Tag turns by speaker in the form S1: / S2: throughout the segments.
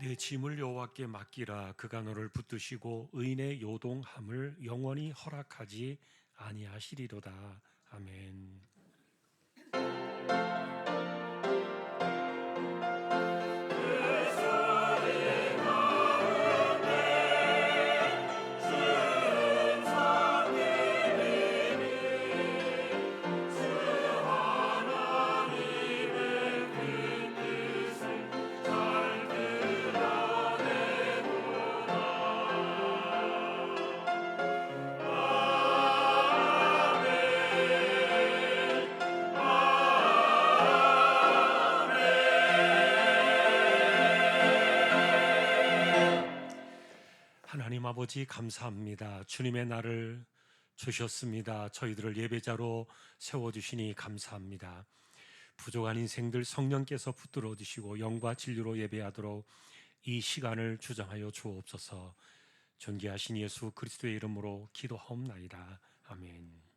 S1: 내 짐을 여호와께 맡기라. 그가 너를 붙드시고 의인의 요동함을 영원히 허락하지 아니하시리로다. 아멘. 하나님 아버지 감사합니다. 주님의 날을 주셨습니다. 저희들을 예배자로 세워주시니 감사합니다. 부족한 인생들 성령께서 붙들어 주시고 영과 진리로 예배하도록 이 시간을 주장하여 주옵소서. 존귀하신 예수 그리스도의 이름으로 기도하옵나이다. 아멘.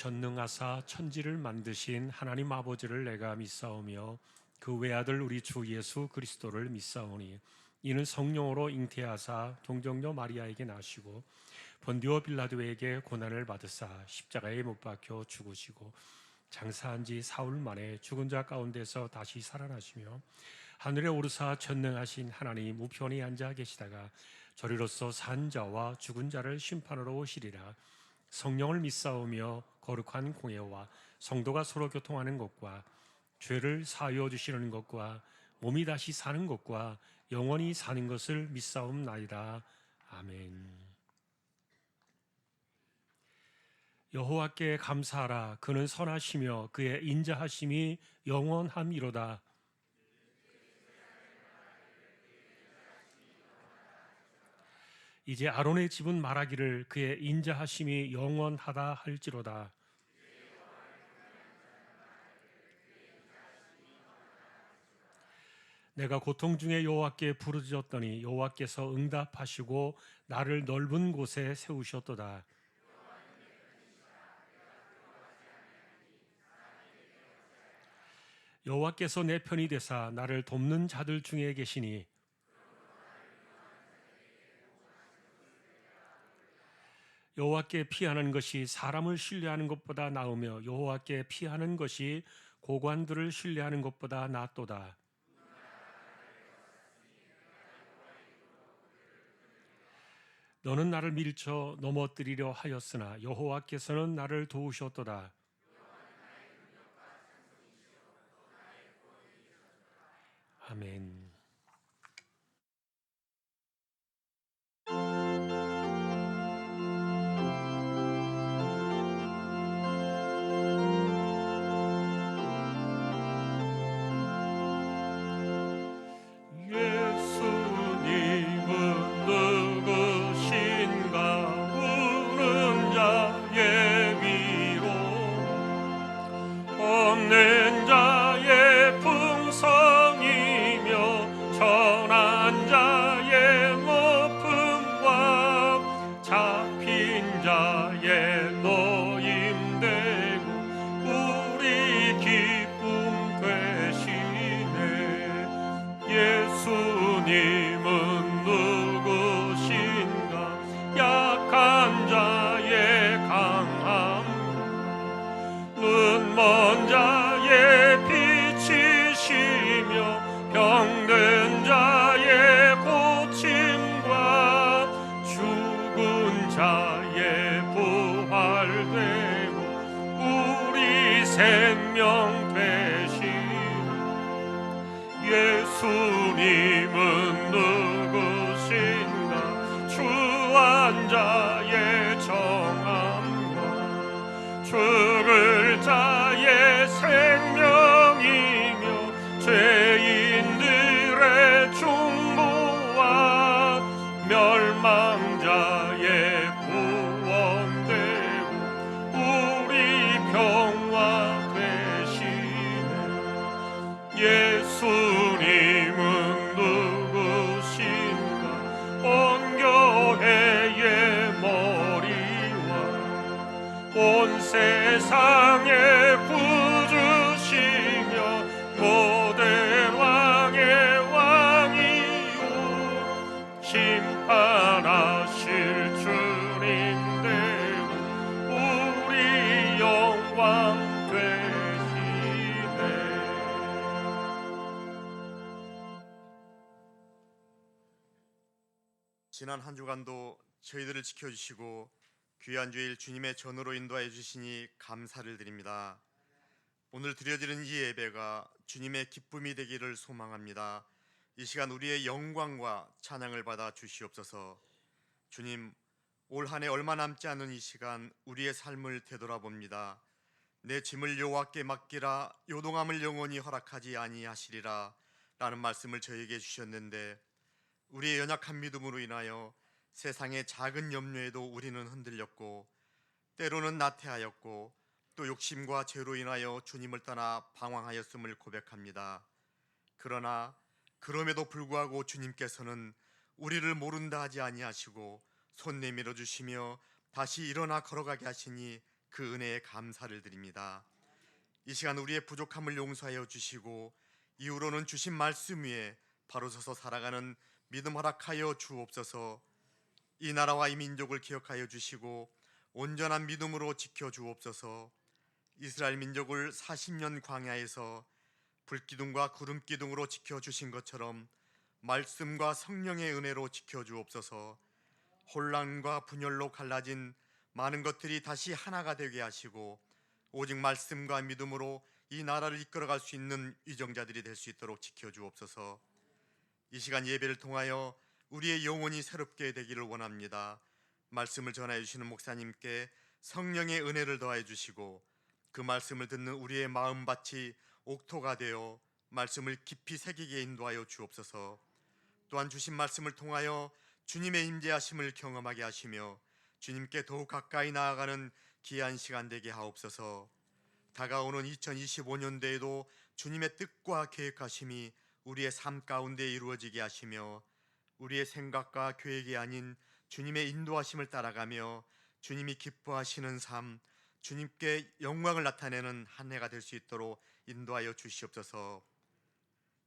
S1: 전능하사 천지를 만드신 하나님 아버지를 내가 믿사오며 그 외아들 우리 주 예수 그리스도를 믿사오니 이는 성령으로 잉태하사 동정녀 마리아에게 나시고 본디오 빌라도에게 고난을 받으사 십자가에 못 박혀 죽으시고 장사한 지 사흘 만에 죽은 자 가운데서 다시 살아나시며 하늘에 오르사 전능하신 하나님 우편에 앉아 계시다가 저리로서 산 자와 죽은 자를 심판하러 오시리라. 성령을 믿사오며 거룩한 공예와 성도가 서로 교통하는 것과 죄를 사하여 주시는 것과 몸이 다시 사는 것과 영원히 사는 것을 믿사옵나이다. 아멘. 여호와께 감사하라. 그는 선하시며 그의 인자하심이 영원함이로다. 이제 아론의 집은 말하기를 그의 인자하심이 영원하다 할지로다. 내가 고통 중에 여호와께 부르짖었더니 여호와께서 응답하시고 나를 넓은 곳에 세우셨도다. 여호와께서 내 편이 되사 나를 돕는 자들 중에 계시니 여호와께 피하는 것이 사람을 신뢰하는 것보다 나으며 여호와께 피하는 것이 고관들을 신뢰하는 것보다 낫도다. 너는 나를 밀쳐 넘어뜨리려 하였으나 여호와께서는 나를 도우셨도다. 아멘.
S2: 예수님은 누구신가? 약한 자의 강함, 눈먼 자의 빛이시며 병든 자의 고침과 죽은 자의 부 생명 되신 예수님은 누구신가? 주한 자의 정함과 죽을 자의 생명이며 죄인들의 중보와 멸망자의 구원되고 우리 평화 되시네. 예수님은 누구신가? 온 교회의 머리와 온 세상의 구주시며 모든 왕의 왕이요 심판하실 주님 되고 우리 영광 되시네.
S3: 지난 한 주간도 저희들을 지켜주시고 귀한 주일 주님의 전으로 인도하여 주시니 감사를 드립니다. 오늘 드려지는 이 예배가 주님의 기쁨이 되기를 소망합니다. 이 시간 우리의 영광과 찬양을 받아 주시옵소서. 주님, 올 한 해 얼마 남지 않은 이 시간 우리의 삶을 되돌아봅니다. 내 짐을 여호와께 맡기라, 요동함을 영원히 허락하지 아니하시리라 라는 말씀을 저에게 주셨는데, 우리의 연약한 믿음으로 인하여 세상의 작은 염려에도 우리는 흔들렸고 때로는 나태하였고 또 욕심과 죄로 인하여 주님을 떠나 방황하였음을 고백합니다. 그러나 그럼에도 불구하고 주님께서는 우리를 모른다 하지 아니하시고 손 내밀어 주시며 다시 일어나 걸어가게 하시니 그 은혜에 감사를 드립니다. 이 시간 우리의 부족함을 용서하여 주시고 이후로는 주신 말씀 위에 바로 서서 살아가는 믿음 허락하여 주옵소서. 이 나라와 이 민족을 기억하여 주시고 온전한 믿음으로 지켜 주옵소서. 이스라엘 민족을 40년 광야에서 불기둥과 구름기둥으로 지켜 주신 것처럼 말씀과 성령의 은혜로 지켜 주옵소서. 혼란과 분열로 갈라진 많은 것들이 다시 하나가 되게 하시고 오직 말씀과 믿음으로 이 나라를 이끌어갈 수 있는 위정자들이 될 수 있도록 지켜 주옵소서. 이 시간 예배를 통하여 우리의 영혼이 새롭게 되기를 원합니다. 말씀을 전하여 주시는 목사님께 성령의 은혜를 더하여 주시고 그 말씀을 듣는 우리의 마음밭이 옥토가 되어 말씀을 깊이 새기게 인도하여 주옵소서. 또한 주신 말씀을 통하여 주님의 임재하심을 경험하게 하시며 주님께 더욱 가까이 나아가는 귀한 시간 되게 하옵소서. 다가오는 2025년도에도 주님의 뜻과 계획하심이 우리의 삶 가운데 이루어지게 하시며 우리의 생각과 계획이 아닌 주님의 인도하심을 따라가며 주님이 기뻐하시는 삶, 주님께 영광을 나타내는 한 해가 될 수 있도록 인도하여 주시옵소서.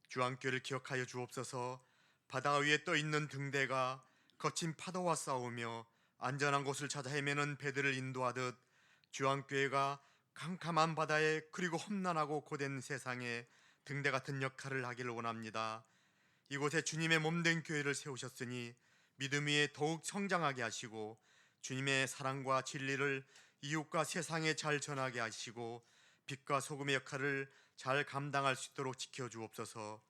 S3: 주안교를 기억하여 주옵소서. 바다 위에 떠 있는 등대가 거친 파도와 싸우며 안전한 곳을 찾아 헤매는 배들을 인도하듯 주안교회가 캄캄한 바다에 그리고 험난하고 고된 세상에 등대 같은 역할을 하기를 원합니다. 이곳에 주님의 몸된 교회를 세우셨으니 믿음 위에 더욱 성장하게 하시고 주님의 사랑과 진리를 이웃과 세상에 잘 전하게 하시고 빛과 소금의 역할을 잘 감당할 수 있도록 지켜주옵소서.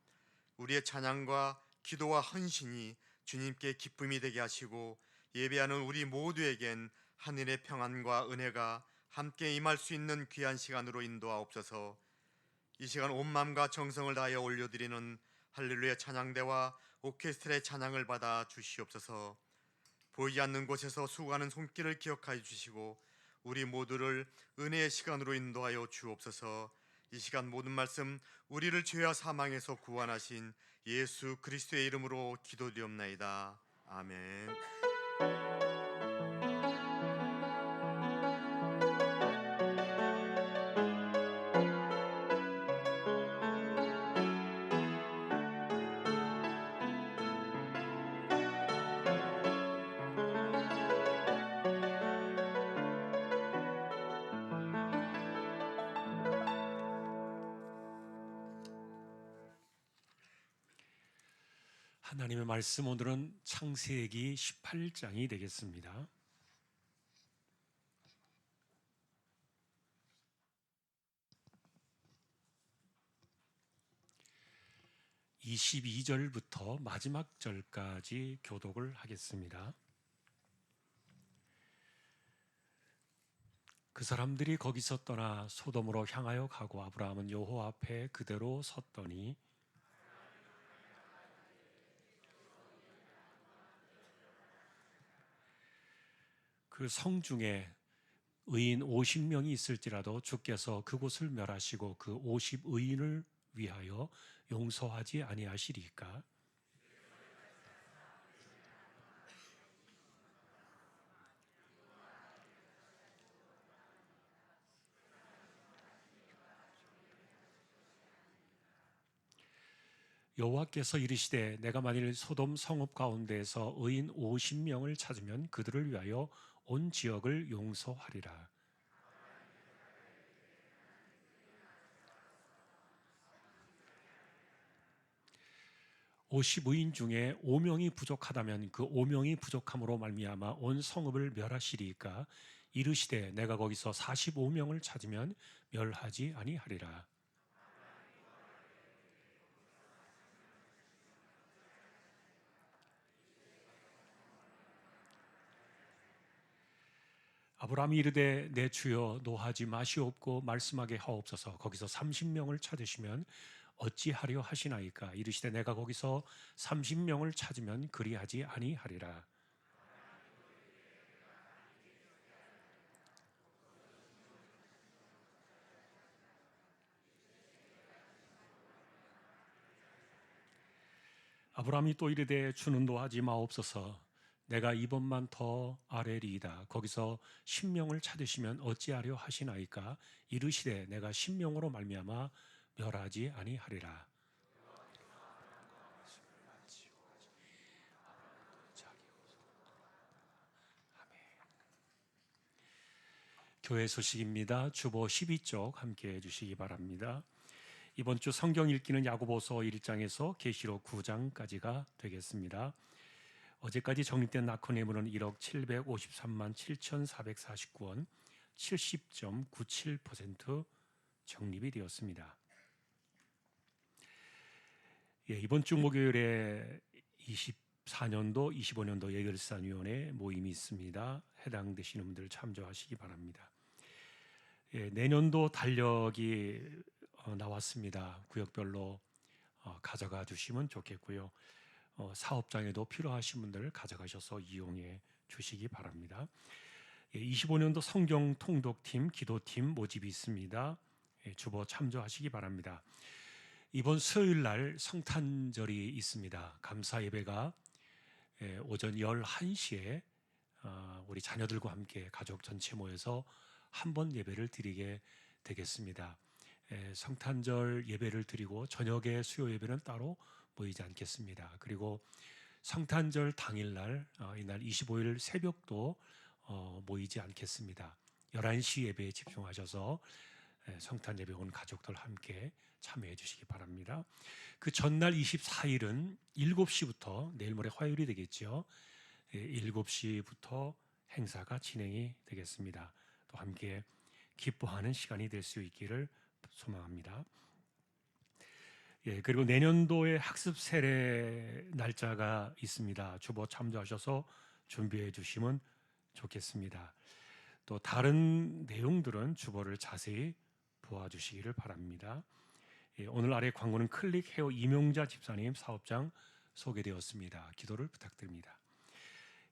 S3: 우리의 찬양과 기도와 헌신이 주님께 기쁨이 되게 하시고 예배하는 우리 모두에겐 하늘의 평안과 은혜가 함께 임할 수 있는 귀한 시간으로 인도하옵소서. 이 시간 온 마음과 정성을 다하여 올려드리는 할렐루야 찬양대와 오케스트라의 찬양을 받아 주시옵소서. 보이지 않는 곳에서 수고하는 손길을 기억하여 주시고 우리 모두를 은혜의 시간으로 인도하여 주옵소서. 이 시간 모든 말씀 우리를 죄와 사망에서 구원하신 예수 그리스도의 이름으로 기도드리옵나이다. 아멘.
S1: 하나님의 말씀 오늘은 창세기 18장이 되겠습니다. 22절부터 마지막 절까지 교독을 하겠습니다. 그 사람들이 거기서 떠나 소돔으로 향하여 가고 아브라함은 여호와 앞에 그대로 섰더니 그 성 중에 의인 50명이 있을지라도 주께서 그곳을 멸하시고 그 50의인을 위하여 용서하지 아니하시리까? 여호와께서 이르시되 내가 만일 소돔 성읍 가운데에서 의인 50명을 찾으면 그들을 위하여 온 지역을 용서하리라. (50의인) 중에 5명이 부족하다면 그 5명이 부족함으로 말미암아 온 성읍을 멸하시리까? 이르시되 내가 거기서 45명을 찾으면 멸하지 아니하리라. 아브라함이 이르되 내 주여 노하지 마시옵고 말씀하게 하옵소서. 거기서 30명을 찾으시면 어찌하려 하시나이까? 이르시되 내가 거기서 30명을 찾으면 그리하지 아니하리라. 아브라함이 또 이르되 주는 노하지 마옵소서. 내가 이번만 더 아뢰리이다. 거기서 10명을 찾으시면 어찌하려 하시나이까? 이르시되 내가 10명으로 말미암아 멸하지 아니하리라. 교회 소식입니다. 주보 12쪽 함께 해주시기 바랍니다. 이번 주 성경 읽기는 야고보서 1장에서 계시록 9장까지가 되겠습니다. 어제까지 적립된 낙헌 예물은 1억 753만 7,449원, 70.97% 적립이 되었습니다. 이번 주 목요일에 24년도, 25년도 예결산위원회 모임이 있습니다. 해당되시는 분들 참조하시기 바랍니다. 내년도 달력이 나왔습니다. 구역별로 가져가 주시면 좋겠고요. 사업장에도 필요하신 분들 가져가셔서 이용해 주시기 바랍니다. 25년도 성경 통독팀, 기도팀 모집이 있습니다. 주보 참조하시기 바랍니다. 이번 수요일 날 성탄절이 있습니다. 감사 예배가 오전 11시에 우리 자녀들과 함께 가족 전체 모여서 한 번 예배를 드리게 되겠습니다. 성탄절 예배를 드리고 저녁에 수요 예배는 따로 모이지 않겠습니다. 그리고 성탄절 당일날 이날 25일 새벽도 모이지 않겠습니다. 11시 예배에 집중하셔서 성탄 예배 온 가족들 함께 참여해 주시기 바랍니다. 그 전날 24일은 7시부터 내일 모레 화요일이 되겠죠. 7시부터 행사가 진행이 되겠습니다. 또 함께 기뻐하는 시간이 될 수 있기를 소망합니다. 그리고 내년도에 학습 세례 날짜가 있습니다. 주보 참조하셔서 준비해 주시면 좋겠습니다. 또 다른 내용들은 주보를 자세히 보아주시기를 바랍니다. 오늘 아래 광고는 클릭 헤어 이명자 집사님 사업장 소개되었습니다. 기도를 부탁드립니다.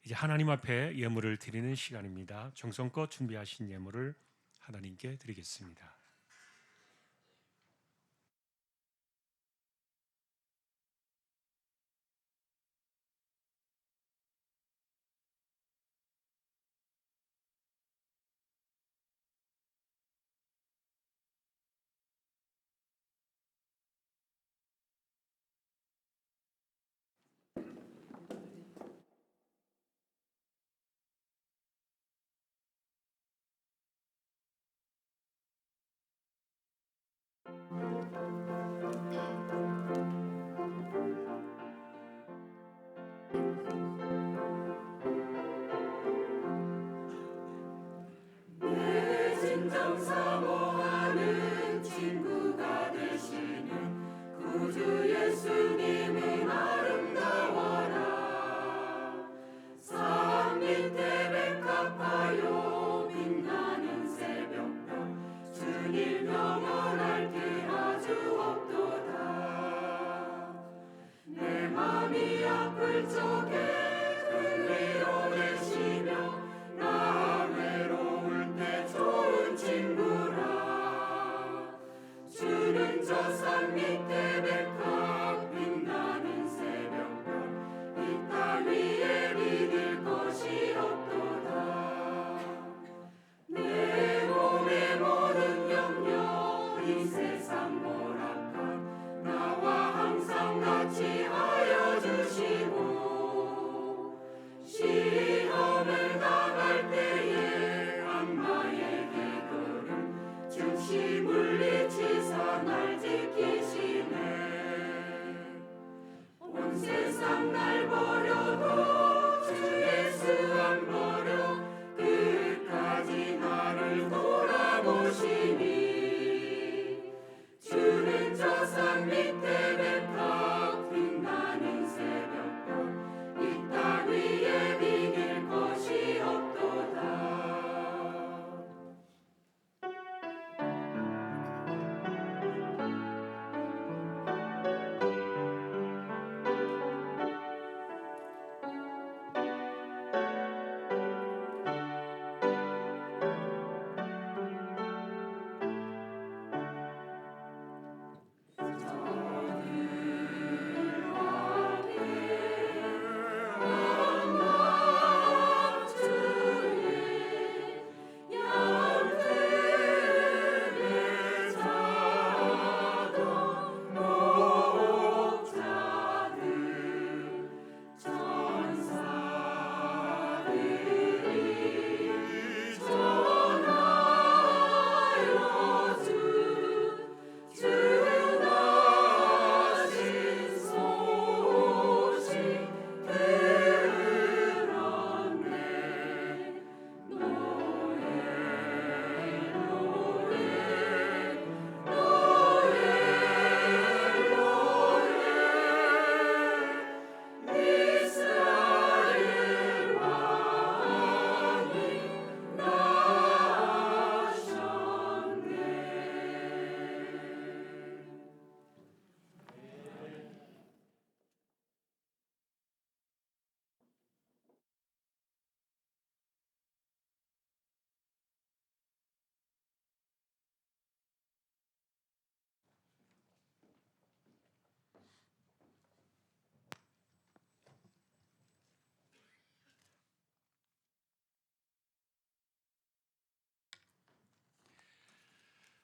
S1: 이제 하나님 앞에 예물을 드리는 시간입니다. 정성껏 준비하신 예물을 하나님께 드리겠습니다.
S4: 진정 사모하는 친구가 되시는 구주 예수님 명언할 게 아주 없도다. 내 맘이 아플 적에 큰 위로 되시며 나 외로울 때 좋은 친구라. 주는 저 산 밑에 백합 빛나는 새벽별 이 땅 위에 믿을 것이 없도다. 내 몸의 모든 염려 이 세상 고락한 나와 항상 같이 하여 주시고 시험을 당할 때에 악마에게 걸음 즉시 물리치사 날 지키시네. 온 세상 날 버려도 주 예수 안 버려 끝까지 나를 돌아보시니. 주는 저 산 밑에 백합 빛나는 새벽별 이 땅 위에 비길 것이 없도다.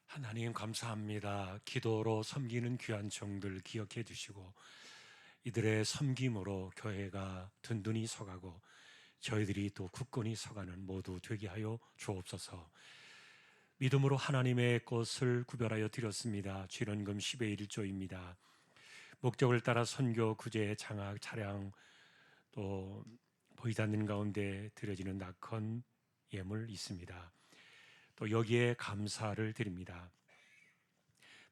S1: 하나님 감사합니다. 기도로 섬기는 귀한 종들 기억해 주시고 이들의 섬김으로 교회가 든든히 서가고 저희들이 또 굳건히 서가는 모두 되게 하여 주옵소서. 믿음으로 하나님의 것을 구별하여 드렸습니다. 주연금 10의 1조입니다. 목적을 따라 선교, 구제, 장학, 차량 또 보이지 않는 가운데 드려지는 낙헌 예물 있습니다. 또 여기에 감사를 드립니다.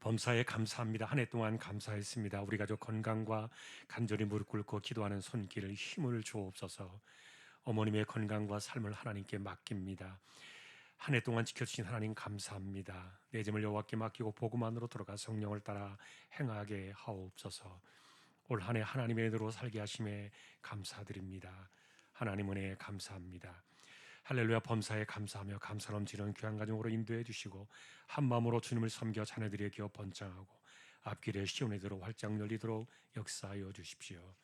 S1: 범사에 감사합니다. 한 해 동안 감사했습니다. 우리 가족 건강과 간절히 무릎 꿇고 기도하는 손길을 힘을 주옵소서. 어머님의 건강과 삶을 하나님께 맡깁니다. 한 해 동안 지켜주신 하나님 감사합니다. 내 짐을 여호와께 맡기고 복음 안으로 들어가 성령을 따라 행하게 하옵소서. 올 한 해 하나님의 은혜로 살게 하심에 감사드립니다. 하나님 은혜에 감사합니다. 할렐루야. 범사에 감사하며 감사 넘치는 귀한 가정으로 인도해 주시고 한 마음으로 주님을 섬겨 자녀들의 기업 번창하고 앞길에 시온에 들어 활짝 열리도록 역사하여 주십시오.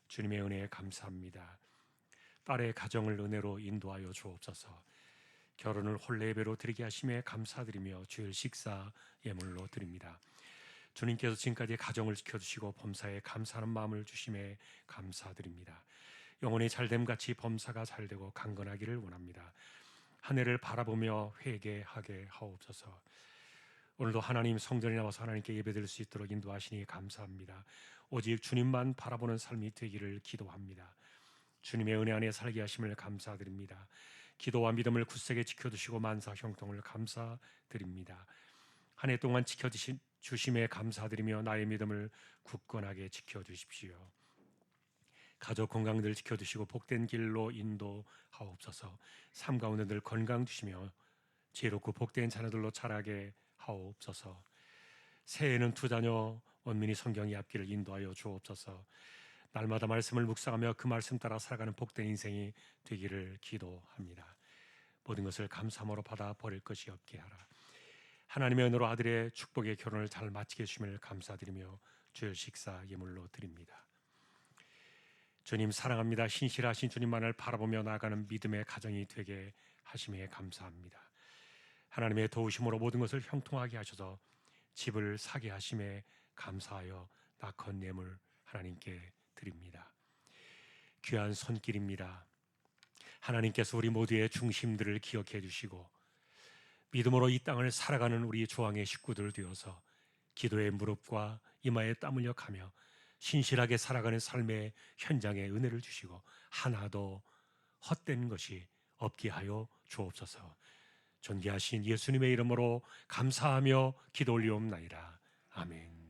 S1: 주님의 은혜에 감사합니다. 딸의 가정을 은혜로 인도하여 주옵소서. 결혼을 혼례예배로 드리게 하심에 감사드리며 주일 식사 예물로 드립니다. 주님께서 지금까지 가정을 지켜주시고 범사에 감사하는 마음을 주심에 감사드립니다. 영혼이 잘됨같이 범사가 잘되고 강건하기를 원합니다. 한 해를 바라보며 회개하게 하옵소서. 오늘도 하나님 성전에 나와서 하나님께 예배드릴 수 있도록 인도하시니 감사합니다. 오직 주님만 바라보는 삶이 되기를 기도합니다. 주님의 은혜 안에 살게 하심을 감사드립니다. 기도와 믿음을 굳세게 지켜주시고 만사 형통을 감사드립니다. 한 해 동안 지켜주심에 감사드리며 나의 믿음을 굳건하게 지켜주십시오. 가족 건강들 지켜주시고 복된 길로 인도하옵소서. 삶 가운데 늘 건강 주시며 지혜롭고 복된 자녀들로 자라게 하옵소서. 새해에는 두 자녀 원민이 성경이 앞길을 인도하여 주옵소서. 날마다 말씀을 묵상하며 그 말씀 따라 살아가는 복된 인생이 되기를 기도합니다. 모든 것을 감사함으로 받아 버릴 것이 없게 하라. 하나님의 은혜로 아들의 축복의 결혼을 잘 마치게 해주심을 감사드리며 주일 식사 예물로 드립니다. 주님 사랑합니다. 신실하신 주님만을 바라보며 나아가는 믿음의 가정이 되게 하심에 감사합니다. 하나님의 도우심으로 모든 것을 형통하게 하셔서 집을 사게 하심에 감사하여 낙헌 예물 하나님께 드립니다. 귀한 손길입니다. 하나님께서 우리 모두의 중심들을 기억해 주시고 믿음으로 이 땅을 살아가는 우리 조항의 식구들 되어서 기도의 무릎과 이마에 땀 흘려 가며 신실하게 살아가는 삶의 현장에 은혜를 주시고 하나도 헛된 것이 없게 하여 주옵소서. 존귀하신 예수님의 이름으로 감사하며 기도 올리옵나이다. 아멘.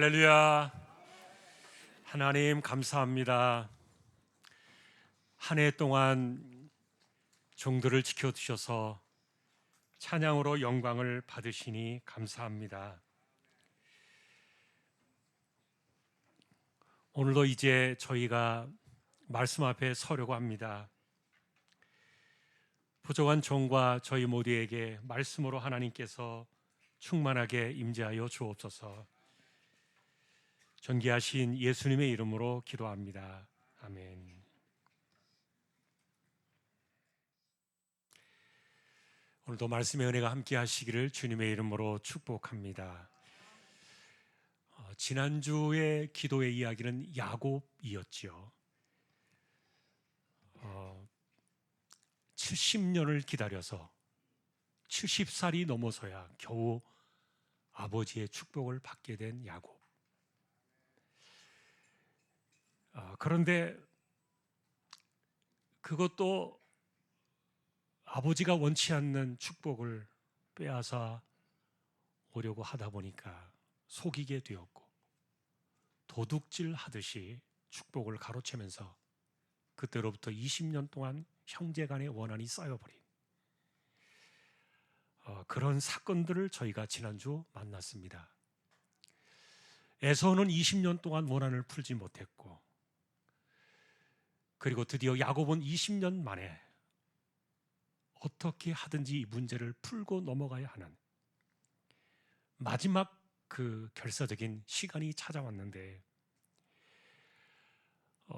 S1: 할렐루야. 하나님 감사합니다. 한 해 동안 종들을 지켜주셔서 찬양으로 영광을 받으시니 감사합니다. 오늘도 이제 저희가 말씀 앞에 서려고 합니다. 부족한 종과 저희 모두에게 말씀으로 하나님께서 충만하게 임재하여 주옵소서. 존귀하신 예수님의 이름으로 기도합니다. 아멘. 오늘도 말씀의 은혜가 함께 하시기를 주님의 이름으로 축복합니다. 지난주의 기도의 이야기는 야곱이었죠. 70년을 기다려서 70살이 넘어서야 겨우 아버지의 축복을 받게 된 야곱. 그런데 그것도 아버지가 원치 않는 축복을 빼앗아 오려고 하다 보니까 속이게 되었고, 도둑질 하듯이 축복을 가로채면서 그때로부터 20년 동안 형제 간의 원한이 쌓여버린 그런 사건들을 저희가 지난주 만났습니다. 에서는 20년 동안 원한을 풀지 못했고, 그리고 드디어 야곱은 20년 만에 어떻게 하든지 이 문제를 풀고 넘어가야 하는 마지막 그 결사적인 시간이 찾아왔는데,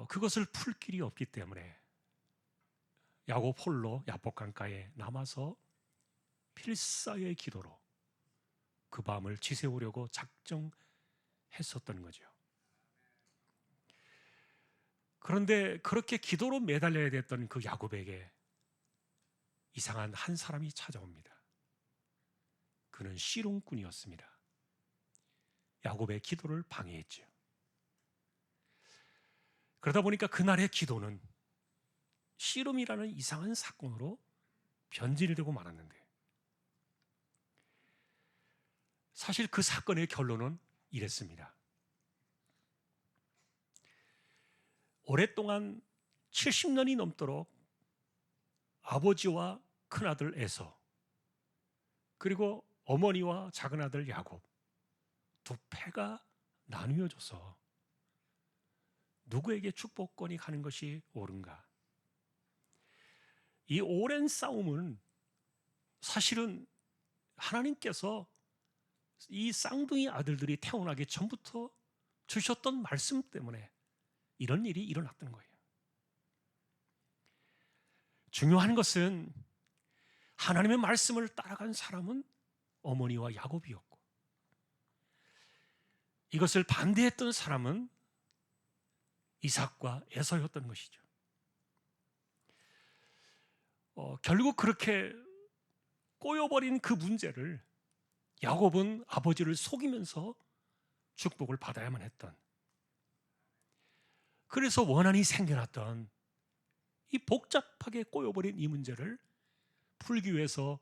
S1: 그것을 풀 길이 없기 때문에 야곱 홀로 야복강가에 남아서 필사의 기도로 그 밤을 지새우려고 작정했었던 거죠. 그런데 그렇게 기도로 매달려야 됐던 그 야곱에게 이상한 한 사람이 찾아옵니다. 그는 씨름꾼이었습니다. 야곱의 기도를 방해했죠. 그러다 보니까 그날의 기도는 씨름이라는 이상한 사건으로 변질되고 말았는데, 사실 그 사건의 결론은 이랬습니다. 오랫동안 70년이 넘도록 아버지와 큰아들 에서, 그리고 어머니와 작은아들 야곱, 두 패가 나누어져서 누구에게 축복권이 가는 것이 옳은가? 이 오랜 싸움은 사실은 하나님께서 이 쌍둥이 아들들이 태어나기 전부터 주셨던 말씀 때문에 이런 일이 일어났던 거예요. 중요한 것은 하나님의 말씀을 따라간 사람은 어머니와 야곱이었고, 이것을 반대했던 사람은 이삭과 에서였던 것이죠. 결국 그렇게 꼬여버린 그 문제를 야곱은 아버지를 속이면서 축복을 받아야만 했던, 그래서 원한이 생겨났던 이 복잡하게 꼬여버린 이 문제를 풀기 위해서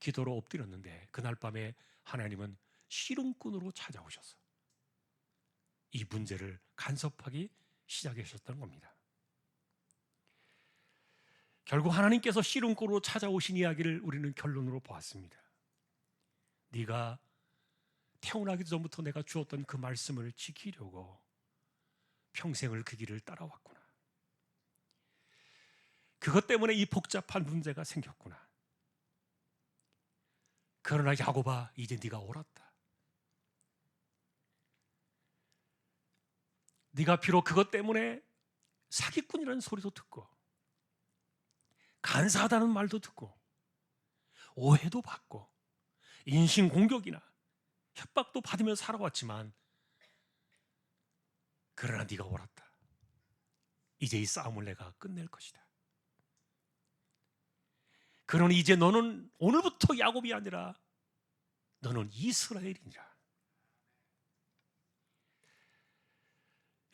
S1: 기도로 엎드렸는데, 그날 밤에 하나님은 씨름꾼으로 찾아오셔서 이 문제를 간섭하기 시작하셨던 겁니다. 결국 하나님께서 씨름꾼으로 찾아오신 이야기를 우리는 결론으로 보았습니다. 네가 태어나기 전부터 내가 주었던 그 말씀을 지키려고 평생을 그 길을 따라왔구나. 그것 때문에 이 복잡한 문제가 생겼구나. 그러나 야곱아, 이제 네가 옳았다. 네가 비록 그것 때문에 사기꾼이라는 소리도 듣고 간사하다는 말도 듣고 오해도 받고 인신공격이나 협박도 받으며 살아왔지만, 그러나 네가 옳았다. 이제 이 싸움을 내가 끝낼 것이다. 그러니 이제 너는 오늘부터 야곱이 아니라 너는 이스라엘이니라.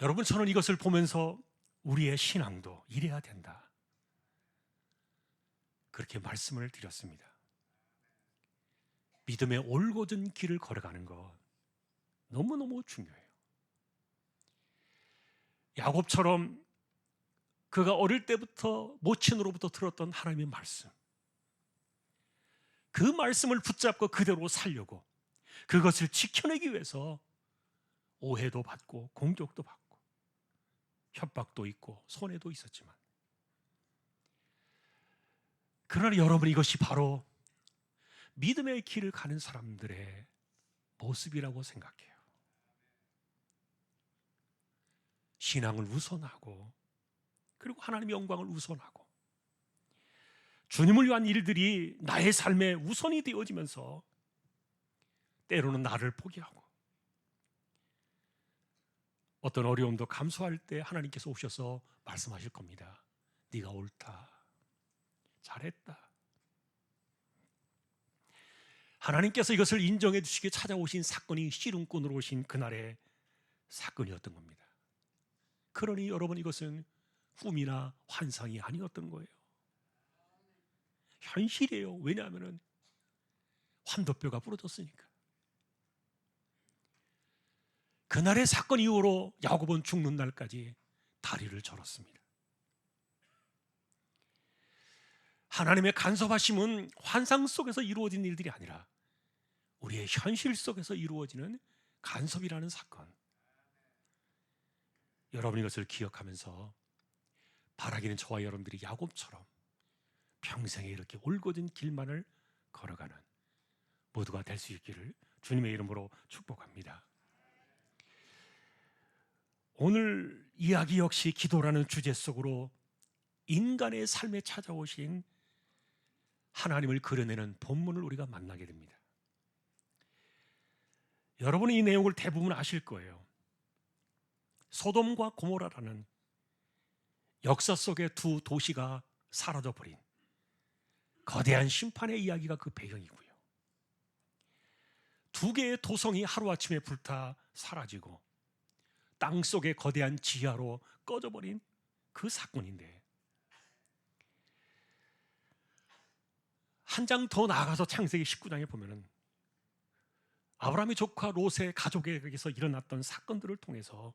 S1: 여러분, 저는 이것을 보면서 우리의 신앙도 이래야 된다, 그렇게 말씀을 드렸습니다. 믿음의 올곧은 길을 걸어가는 것 너무너무 중요해요. 야곱처럼 그가 어릴 때부터 모친으로부터 들었던 하나님의 말씀, 그 말씀을 붙잡고 그대로 살려고 그것을 지켜내기 위해서 오해도 받고 공격도 받고 협박도 있고 손해도 있었지만, 그러나 여러분, 이것이 바로 믿음의 길을 가는 사람들의 모습이라고 생각해요. 신앙을 우선하고, 그리고 하나님의 영광을 우선하고, 주님을 위한 일들이 나의 삶의 우선이 되어지면서 때로는 나를 포기하고, 어떤 어려움도 감수할 때 하나님께서 오셔서 말씀하실 겁니다. 네가 옳다, 잘했다. 하나님께서 이것을 인정해 주시기에 찾아오신 사건이 씨름꾼으로 오신 그날의 사건이었던 겁니다. 그러니 여러분, 이것은 꿈이나 환상이 아니었던 거예요. 현실이에요. 왜냐하면 환도뼈가 부러졌으니까. 그날의 사건 이후로 야곱은 죽는 날까지 다리를 절었습니다. 하나님의 간섭하심은 환상 속에서 이루어진 일들이 아니라 우리의 현실 속에서 이루어지는 간섭이라는 사건. 여러분, 이것을 기억하면서 바라기는 저와 여러분들이 야곱처럼 평생에 이렇게 올곧은 길만을 걸어가는 모두가 될 수 있기를 주님의 이름으로 축복합니다. 오늘 이야기 역시 기도라는 주제 속으로 인간의 삶에 찾아오신 하나님을 그려내는 본문을 우리가 만나게 됩니다. 여러분은 이 내용을 대부분 아실 거예요. 소돔과 고모라라는 역사 속의 두 도시가 사라져버린 거대한 심판의 이야기가 그 배경이고요. 두 개의 도성이 하루아침에 불타 사라지고 땅 속의 거대한 지하로 꺼져버린 그 사건인데, 한 장 더 나아가서 창세기 19장에 보면은 아브라함의 조카 롯의 가족에게서 일어났던 사건들을 통해서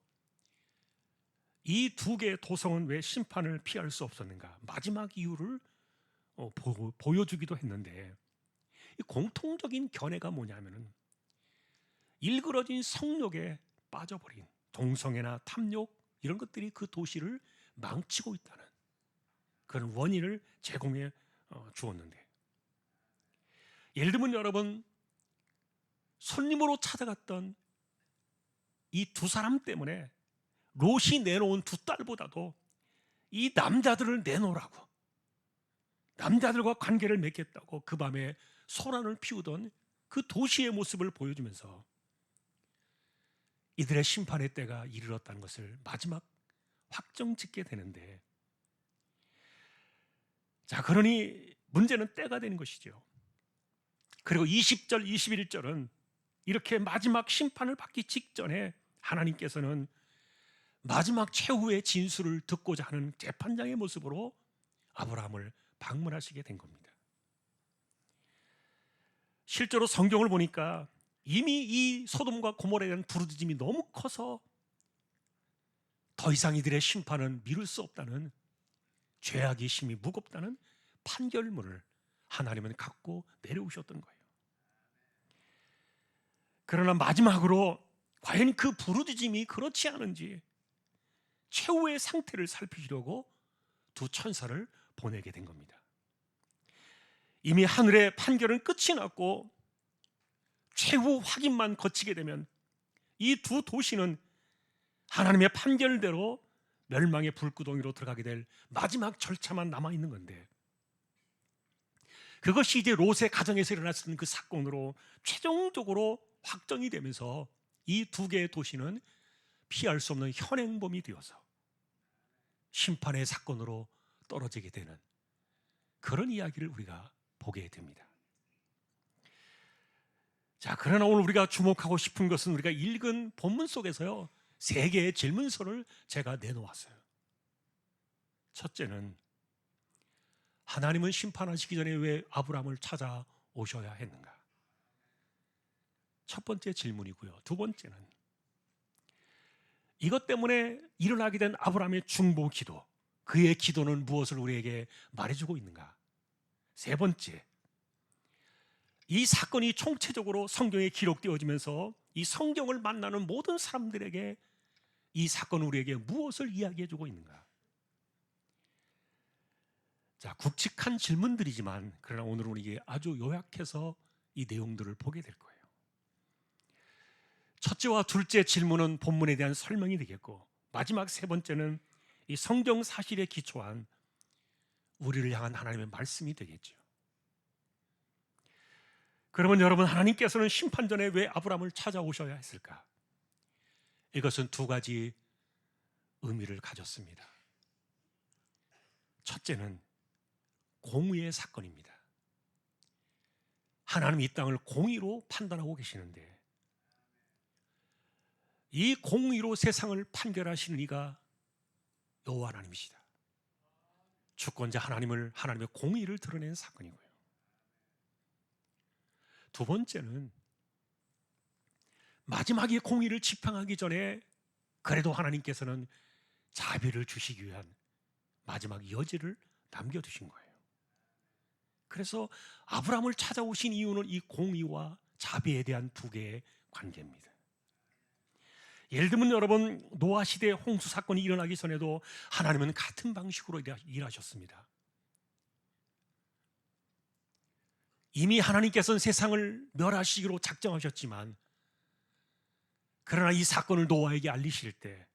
S1: 이 두 개의 도성은 왜 심판을 피할 수 없었는가, 마지막 이유를 보여주기도 했는데, 이 공통적인 견해가 뭐냐면은 일그러진 성욕에 빠져버린 동성애나 탐욕, 이런 것들이 그 도시를 망치고 있다는 그런 원인을 제공해 주었는데, 예를 들면 여러분, 손님으로 찾아갔던 이 두 사람 때문에 롯이 내놓은 두 딸보다도 이 남자들을 내놓으라고, 남자들과 관계를 맺겠다고 그 밤에 소란을 피우던 그 도시의 모습을 보여주면서 이들의 심판의 때가 이르렀다는 것을 마지막 확정짓게 되는데, 자, 그러니 문제는 때가 되는 것이죠. 그리고 20절, 21절은 이렇게 마지막 심판을 받기 직전에 하나님께서는 마지막 최후의 진술을 듣고자 하는 재판장의 모습으로 아브라함을 방문하시게 된 겁니다. 실제로 성경을 보니까 이미 이 소돔과 고모라에 대한 부르짖음이 너무 커서 더 이상 이들의 심판은 미룰 수 없다는, 죄악이 심히 무겁다는 판결문을 하나님은 갖고 내려오셨던 거예요. 그러나 마지막으로 과연 그 부르짖음이 그렇지 않은지 최후의 상태를 살피려고 두 천사를 보내게 된 겁니다. 이미 하늘의 판결은 끝이 났고 최후 확인만 거치게 되면 이 두 도시는 하나님의 판결대로 멸망의 불구덩이로 들어가게 될 마지막 절차만 남아있는 건데, 그것이 이제 롯의 가정에서 일어났던 그 사건으로 최종적으로 확정이 되면서 이 두 개의 도시는 피할 수 없는 현행범이 되어서 심판의 사건으로 떨어지게 되는 그런 이야기를 우리가 보게 됩니다. 자, 그러나 오늘 우리가 주목하고 싶은 것은 우리가 읽은 본문 속에서요, 세 개의 질문서를 제가 내놓았어요. 첫째는, 하나님은 심판하시기 전에 왜 아브라함을 찾아오셔야 했는가? 첫 번째 질문이고요. 두 번째는, 이것 때문에 일어나게 된 아브라함의 중보 기도, 그의 기도는 무엇을 우리에게 말해주고 있는가? 세 번째, 이 사건이 총체적으로 성경에 기록되어지면서 이 성경을 만나는 모든 사람들에게 이 사건은 우리에게 무엇을 이야기해주고 있는가? 자, 굵직한 질문들이지만 그러나 오늘은 우리에게 아주 요약해서 이 내용들을 보게 될 거예요. 첫째와 둘째 질문은 본문에 대한 설명이 되겠고, 마지막 세 번째는 이 성경 사실에 기초한 우리를 향한 하나님의 말씀이 되겠죠. 그러면 여러분, 하나님께서는 심판 전에 왜 아브라함을 찾아오셔야 했을까? 이것은 두 가지 의미를 가졌습니다. 첫째는 공의의 사건입니다. 하나님이 이 땅을 공의로 판단하고 계시는데, 이 공의로 세상을 판결하시는 이가 여호와 하나님이시다. 주권자 하나님의 공의를 드러낸 사건이고요. 두 번째는 마지막에 공의를 집행하기 전에 그래도 하나님께서는 자비를 주시기 위한 마지막 여지를 남겨두신 거예요. 그래서 아브라함을 찾아오신 이유는 이 공의와 자비에 대한 두 개의 관계입니다. 예를 들면 여러분, 노아 시대 홍수 사건이 일어나기 전에도 하나님은 같은 방식으로 일하셨습니다. 이미 하나님께서는 세상을 멸하시기로 작정하셨지만, 그러나 이 사건을 노아에게 알리실 때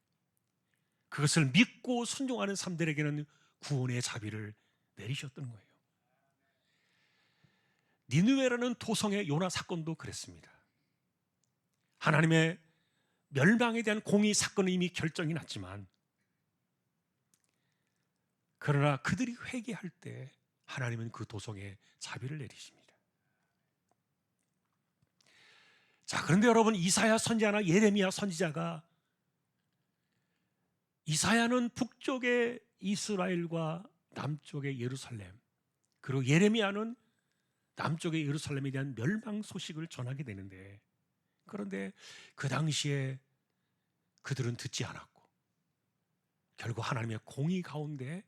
S1: 그것을 믿고 순종하는 사람들에게는 구원의 자비를 내리셨던 거예요. 니느웨라는 도성의 요나 사건도 그랬습니다. 하나님의 멸망에 대한 공의 사건은 이미 결정이 났지만, 그러나 그들이 회개할 때 하나님은 그 도성에 자비를 내리십니다. 자, 그런데 여러분, 이사야 선지자나 예레미야 선지자가, 이사야는 북쪽의 이스라엘과 남쪽의 예루살렘, 그리고 예레미야는 남쪽의 예루살렘에 대한 멸망 소식을 전하게 되는데, 그런데 그 당시에 그들은 듣지 않았고 결국 하나님의 공의 가운데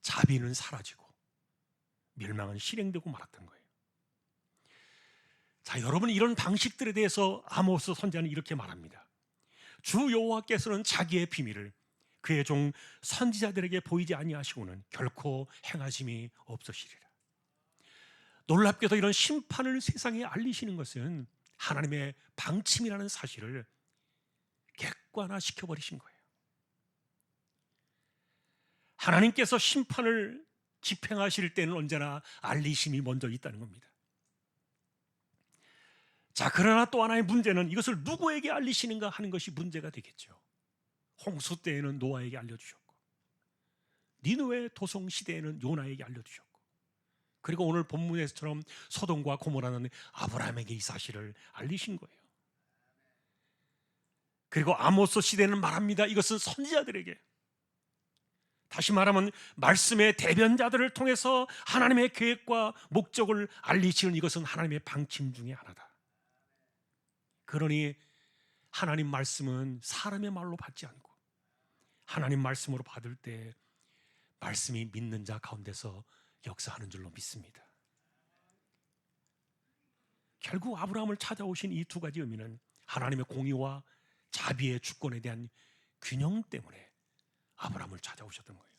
S1: 자비는 사라지고 멸망은 실행되고 말았던 거예요. 자, 여러분, 이런 방식들에 대해서 아모스 선지자는 이렇게 말합니다. 주 여호와께서는 자기의 비밀을 그의 종 선지자들에게 보이지 아니하시고는 결코 행하심이 없으시리라. 놀랍게도 이런 심판을 세상에 알리시는 것은 하나님의 방침이라는 사실을 객관화시켜 버리신 거예요. 하나님께서 심판을 집행하실 때는 언제나 알리심이 먼저 있다는 겁니다. 자, 그러나 또 하나의 문제는 이것을 누구에게 알리시는가 하는 것이 문제가 되겠죠. 홍수 때에는 노아에게 알려주셨고, 니느웨 도성 시대에는 요나에게 알려주셨고, 그리고 오늘 본문에서처럼 소돔과 고모라는 아브라함에게 이 사실을 알리신 거예요. 그리고 아모스 시대는 말합니다. 이것은 선지자들에게, 다시 말하면 말씀의 대변자들을 통해서 하나님의 계획과 목적을 알리시는 이것은 하나님의 방침 중에 하나다. 그러니 하나님 말씀은 사람의 말로 받지 않고 하나님 말씀으로 받을 때 말씀이 믿는 자 가운데서 역사하는 줄로 믿습니다. 결국 아브라함을 찾아오신 이 두 가지 의미는 하나님의 공의와 자비의 주권에 대한 균형 때문에 아브라함을 찾아오셨던 거예요.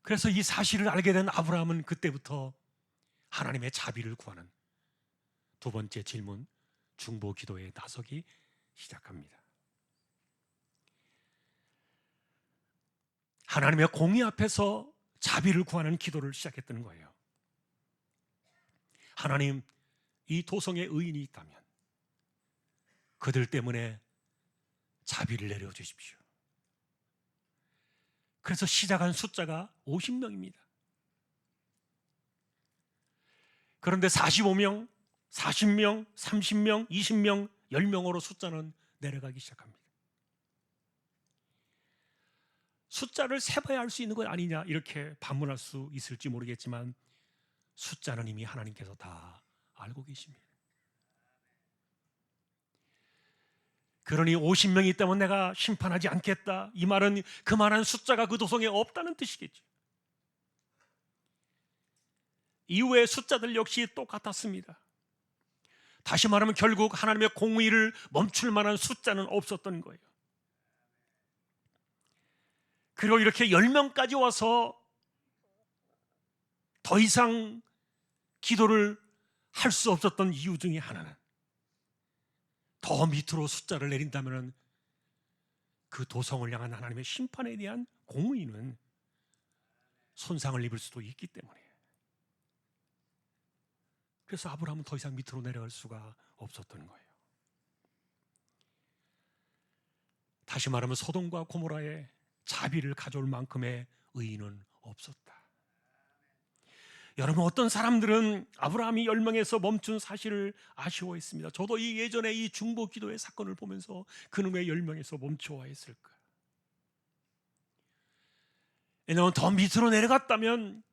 S1: 그래서 이 사실을 알게 된 아브라함은 그때부터 하나님의 자비를 구하는 두 번째 질문, 중보 기도에 나서기 시작합니다. 하나님의 공의 앞에서 자비를 구하는 기도를 시작했던 거예요. 하나님, 이 도성에 의인이 있다면 그들 때문에 자비를 내려주십시오. 그래서 시작한 숫자가 50명입니다. 그런데 45명, 40명, 30명, 20명, 10명으로 숫자는 내려가기 시작합니다. 숫자를 세봐야 알 수 있는 것 아니냐 이렇게 반문할 수 있을지 모르겠지만 숫자는 이미 하나님께서 다 알고 계십니다. 그러니 50명이 있다면 내가 심판하지 않겠다. 이 말은 그만한 숫자가 그 도성에 없다는 뜻이겠죠. 이후의 숫자들 역시 똑같았습니다. 다시 말하면 결국 하나님의 공의를 멈출 만한 숫자는 없었던 거예요. 그리고 이렇게 10명까지 와서 더 이상 기도를 할 수 없었던 이유 중에 하나는, 더 밑으로 숫자를 내린다면 그 도성을 향한 하나님의 심판에 대한 공의는 손상을 입을 수도 있기 때문에, 그래서 아브라함은 더 이상 밑으로 내려갈 수가 없었던 거예요. 다시 말하면 소돔과 고모라에 자비를 가져올 만큼의 의인은 없었다. 여러분, 어떤 사람들은 아브라함이 10명에서 멈춘 사실을 아쉬워했습니다. 저도 예전에 이 중보 기도의 사건을 보면서 그는 왜 10명에서 멈춰야 했을까? 왜냐하면 더 밑으로 내려갔다면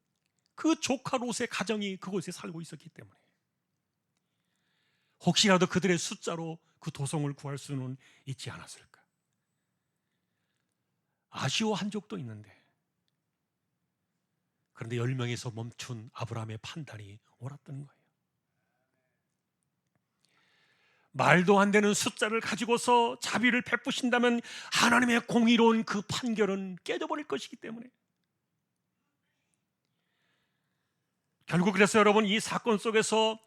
S1: 그 조카 롯의 가정이 그곳에 살고 있었기 때문에 혹시라도 그들의 숫자로 그 도성을 구할 수는 있지 않았을까? 아쉬워한 적도 있는데, 그런데 10명에서 멈춘 아브라함의 판단이 옳았던 거예요. 말도 안 되는 숫자를 가지고서 자비를 베푸신다면 하나님의 공의로운 그 판결은 깨져버릴 것이기 때문에, 결국 그래서 여러분, 이 사건 속에서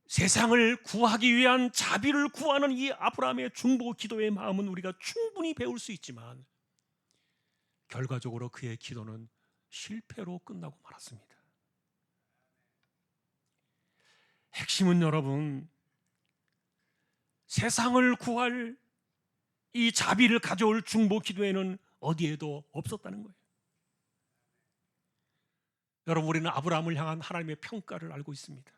S1: 세상을 구하기 위한 자비를 구하는 이 아브라함의 중보 기도의 마음은 우리가 충분히 배울 수 있지만, 결과적으로 그의 기도는 실패로 끝나고 말았습니다. 핵심은 여러분, 세상을 구할 이 자비를 가져올 중보 기도에는 어디에도 없었다는 거예요. 여러분, 우리는 아브라함을 향한 하나님의 평가를 알고 있습니다.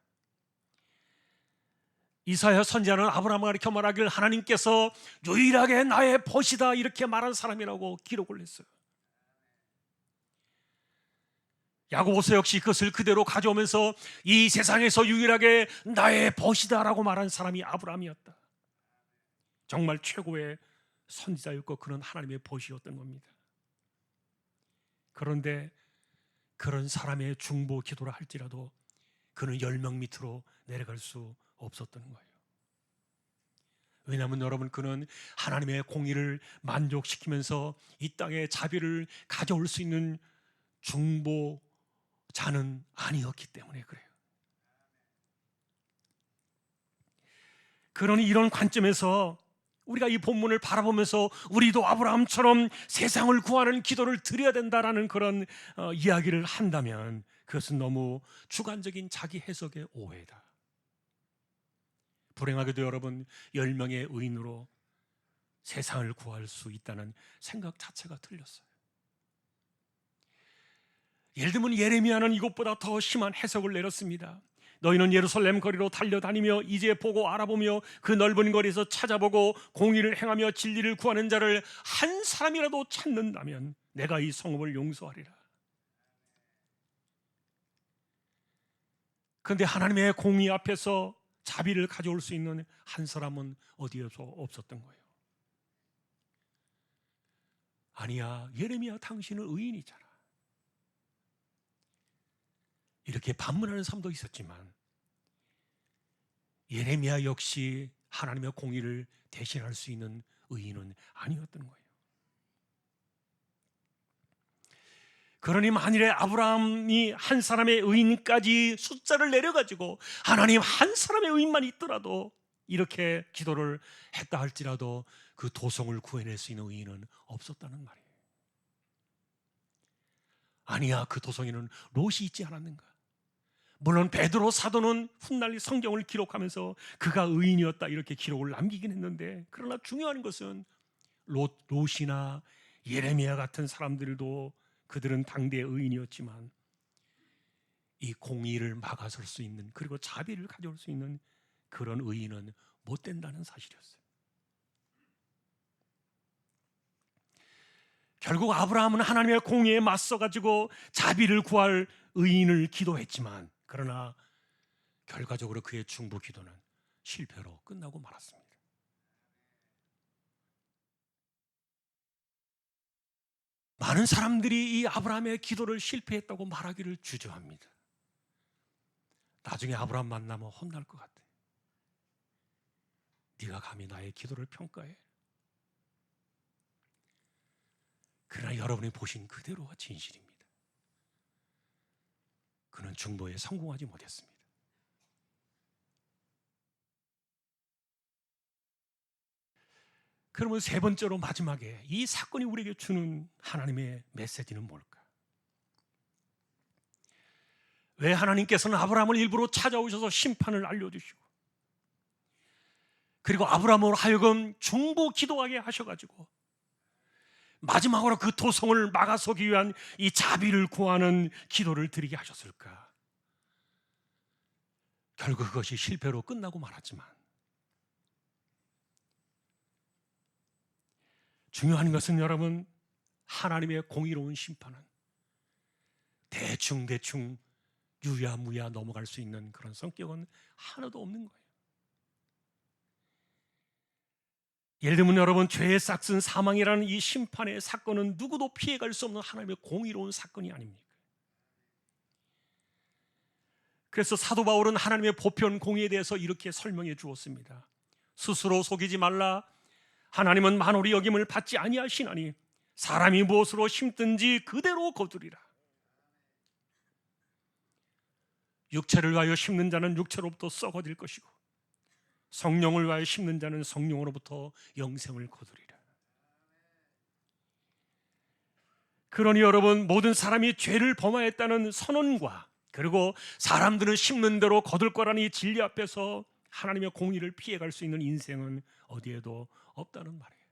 S1: 이사야 선지자는 아브라함을 가리켜 말하기를 하나님께서 유일하게 나의 벗이다 이렇게 말한 사람이라고 기록을 했어요. 야고보서 역시 그것을 그대로 가져오면서 이 세상에서 유일하게 나의 벗이다라고 말한 사람이 아브라함이었다. 정말 최고의 선지자였고 그는 하나님의 벗이었던 겁니다. 그런데 그런 사람의 중보 기도를 할지라도 그는 10명 밑으로 내려갈 수 없었던 거예요. 왜냐하면 여러분, 그는 하나님의 공의를 만족시키면서 이 땅에 자비를 가져올 수 있는 중보자는 아니었기 때문에 그래요. 그러니 이런 관점에서 우리가 이 본문을 바라보면서 우리도 아브라함처럼 세상을 구하는 기도를 드려야 된다라는 그런 이야기를 한다면 그것은 너무 주관적인 자기 해석의 오해다. 불행하게도 여러분, 10명의 의인으로 세상을 구할 수 있다는 생각 자체가 틀렸어요. 예를 들면 예레미야는 이것보다 더 심한 해석을 내렸습니다. 너희는 예루살렘 거리로 달려다니며 이제 보고 알아보며 그 넓은 거리에서 찾아보고 공의를 행하며 진리를 구하는 자를 한 사람이라도 찾는다면 내가 이 성읍을 용서하리라. 그런데 하나님의 공의 앞에서 자비를 가져올 수 있는 한 사람은 어디에서 없었던 거예요. 아니야, 예레미야 당신은 의인이잖아. 이렇게 반문하는 사람도 있었지만 예레미야 역시 하나님의 공의를 대신할 수 있는 의인은 아니었던 거예요. 그러니 만일에 아브라함이 한 사람의 의인까지 숫자를 내려가지고 하나님 한 사람의 의인만 있더라도 이렇게 기도를 했다 할지라도 그 도성을 구해낼 수 있는 의인은 없었다는 말이에요. 아니야, 그 도성에는 롯이 있지 않았는가? 물론 베드로 사도는 훗날 성경을 기록하면서 그가 의인이었다 이렇게 기록을 남기긴 했는데, 그러나 중요한 것은 롯이나 예레미야 같은 사람들도 그들은 당대의 의인이었지만 이 공의를 막아설 수 있는, 그리고 자비를 가져올 수 있는 그런 의인은 못 된다는 사실이었어요. 결국 아브라함은 하나님의 공의에 맞서가지고 자비를 구할 의인을 기도했지만, 그러나 결과적으로 그의 중보 기도는 실패로 끝나고 말았습니다. 많은 사람들이 이 아브라함의 기도를 실패했다고 말하기를 주저합니다. 나중에 아브라함 만나면 혼날 것 같아. 네가 감히 나의 기도를 평가해? 그러나 여러분이 보신 그대로가 진실입니다. 그는 중보에 성공하지 못했습니다. 그러면 세 번째로 마지막에 이 사건이 우리에게 주는 하나님의 메시지는 뭘까? 왜 하나님께서는 아브라함을 일부러 찾아오셔서 심판을 알려주시고, 그리고 아브라함으로 하여금 중보 기도하게 하셔가지고 마지막으로 그 도성을 막아서기 위한 이 자비를 구하는 기도를 드리게 하셨을까? 결국 그것이 실패로 끝나고 말았지만, 중요한 것은 여러분, 하나님의 공의로운 심판은 대충 유야무야 넘어갈 수 있는 그런 성격은 하나도 없는 거예요. 예를 들면 여러분, 죄의 싹슨 사망이라는 이 심판의 사건은 누구도 피해갈 수 없는 하나님의 공의로운 사건이 아닙니까? 그래서 사도 바울은 하나님의 보편 공의에 대해서 이렇게 설명해 주었습니다. 스스로 속이지 말라. 하나님은 만홀히 여김을 받지 아니하시나니 사람이 무엇으로 심든지 그대로 거두리라. 육체를 위하여 심는 자는 육체로부터 썩어질 것이고 성령을 위하여 심는 자는 성령으로부터 영생을 거두리라. 그러니 여러분, 모든 사람이 죄를 범하였다는 선언과, 그리고 사람들은 심는 대로 거둘 거라는 이 진리 앞에서 하나님의 공의를 피해갈 수 있는 인생은 어디에도 없다는 말이에요.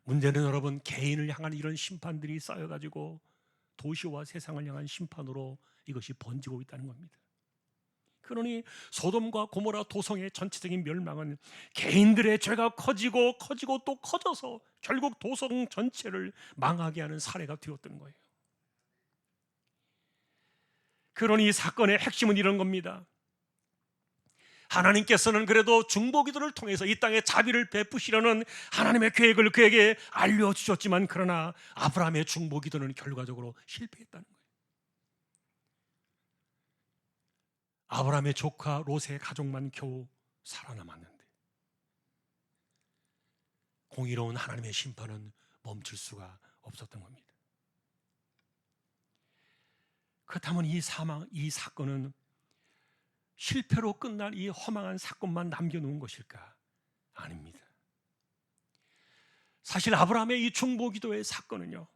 S1: 문제는 여러분, 개인을 향한 이런 심판들이 쌓여가지고 도시와 세상을 향한 심판으로 이것이 번지고 있다는 겁니다. 그러니 소돔과 고모라 도성의 전체적인 멸망은 개인들의 죄가 커지고 또 커져서 결국 도성 전체를 망하게 하는 사례가 되었던 거예요. 그러니 이 사건의 핵심은 이런 겁니다. 하나님께서는 그래도 중보기도를 통해서 이 땅에 자비를 베푸시려는 하나님의 계획을 그에게 알려주셨지만, 그러나 아브라함의 중보기도는 결과적으로 실패했다는 거예요. 아브라함의 조카 롯의 가족만 겨우 살아남았는데, 공의로운 하나님의 심판은 멈출 수가 없었던 겁니다. 그렇다면 이 사건은 실패로 끝날 이 허망한 사건만 남겨놓은 것일까? 아닙니다. 사실 아브라함의 이 중보기도의 사건은요,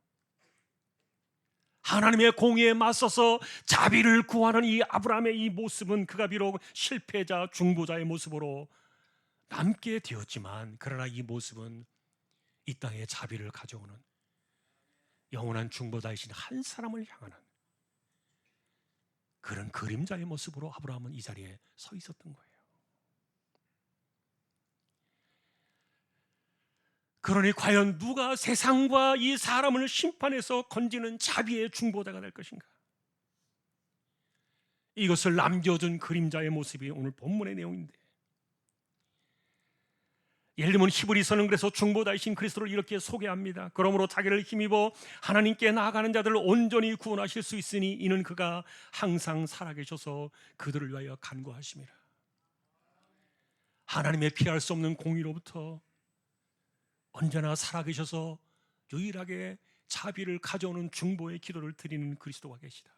S1: 하나님의 공의에 맞서서 자비를 구하는 이 아브라함의 이 모습은 그가 비록 실패자, 중보자의 모습으로 남게 되었지만, 그러나 이 모습은 이 땅에 자비를 가져오는 영원한 중보자이신 한 사람을 향하는 그런 그림자의 모습으로 아브라함은 이 자리에 서 있었던 거예요. 그러니 과연 누가 세상과 이 사람을 심판해서 건지는 자비의 중보자가 될 것인가? 이것을 남겨준 그림자의 모습이 오늘 본문의 내용인데, 예를 들면 히브리서는 그래서 중보자이신 그리스도를 이렇게 소개합니다. 그러므로 자기를 힘입어 하나님께 나아가는 자들을 온전히 구원하실 수 있으니 이는 그가 항상 살아계셔서 그들을 위하여 간구하심이라. 하나님의 피할 수 없는 공의로부터 언제나 살아계셔서 유일하게 자비를 가져오는 중보의 기도를 드리는 그리스도가 계시다.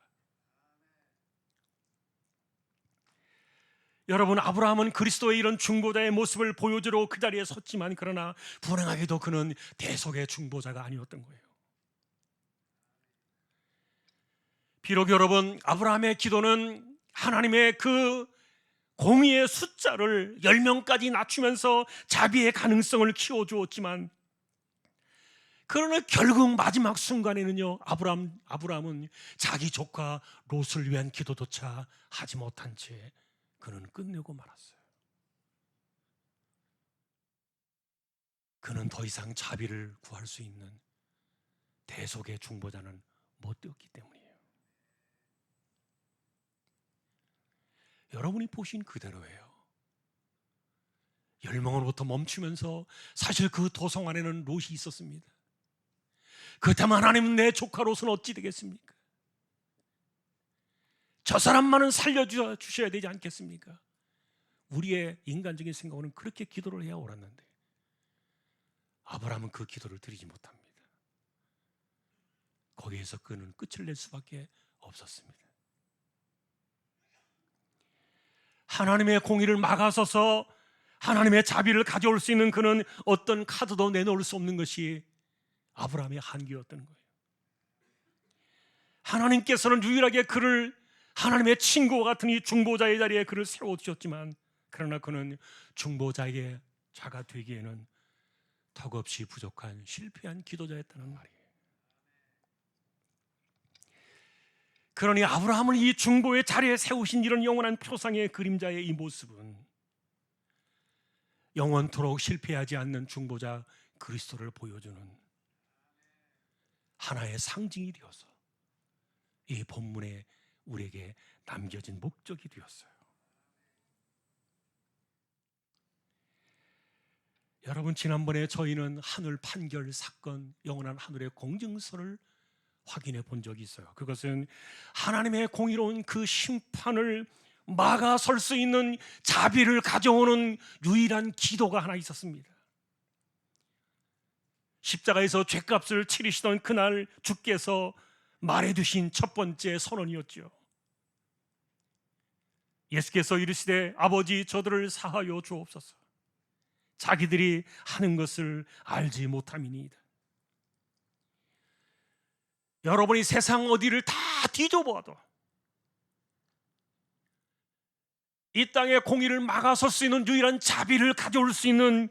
S1: 여러분, 아브라함은 그리스도의 이런 중보자의 모습을 보여주러 그 자리에 섰지만, 그러나 불행하게도 그는 대속의 중보자가 아니었던 거예요. 비록 여러분, 아브라함의 기도는 하나님의 그 공의의 숫자를 10명까지 낮추면서 자비의 가능성을 키워주었지만, 그러나 결국 마지막 순간에는요, 아브라함은 자기 조카 롯을 위한 기도조차 하지 못한 채 그는 끝내고 말았어요. 그는 더 이상 자비를 구할 수 있는 대속의 중보자는 못 되었기 때문이에요. 여러분이 보신 그대로예요. 열망으로부터 멈추면서 사실 그 도성 안에는 롯이 있었습니다. 그렇다면 하나님은 내 조카로서는 어찌 되겠습니까? 저 사람만은 살려주셔야 되지 않겠습니까? 우리의 인간적인 생각으로는 그렇게 기도를 해야 옳았는데 아브라함은 그 기도를 드리지 못합니다. 거기에서 그는 끝을 낼 수밖에 없었습니다. 하나님의 공의를 막아서서 하나님의 자비를 가져올 수 있는 그는 어떤 카드도 내놓을 수 없는 것이 아브라함의 한계였던 거예요. 하나님께서는 유일하게 그를 하나님의 친구와 같은 이 중보자의 자리에 그를 세워주셨지만 그러나 그는 중보자에게 자가 되기에는 턱없이 부족한 실패한 기도자였다는 말이에요. 그러니 아브라함을 이 중보의 자리에 세우신 이런 영원한 표상의 그림자의 이 모습은 영원토록 실패하지 않는 중보자 그리스도를 보여주는 하나의 상징이 되어서 이 본문에 우리에게 남겨진 목적이 되었어요. 여러분, 지난번에 저희는 하늘 판결 사건, 영원한 하늘의 공증서를 확인해 본 적이 있어요. 그것은 하나님의 공의로운 그 심판을 막아설 수 있는 자비를 가져오는 유일한 기도가 하나 있었습니다. 십자가에서 죗값을 치르시던 그날 주께서 말해두신 첫 번째 선언이었죠. 예수께서 이르시되 아버지 저들을 사하여 주옵소서. 자기들이 하는 것을 알지 못함이니이다. 여러분이 세상 어디를 다 뒤져보아도 이 땅의 공의를 막아설 수 있는 유일한 자비를 가져올 수 있는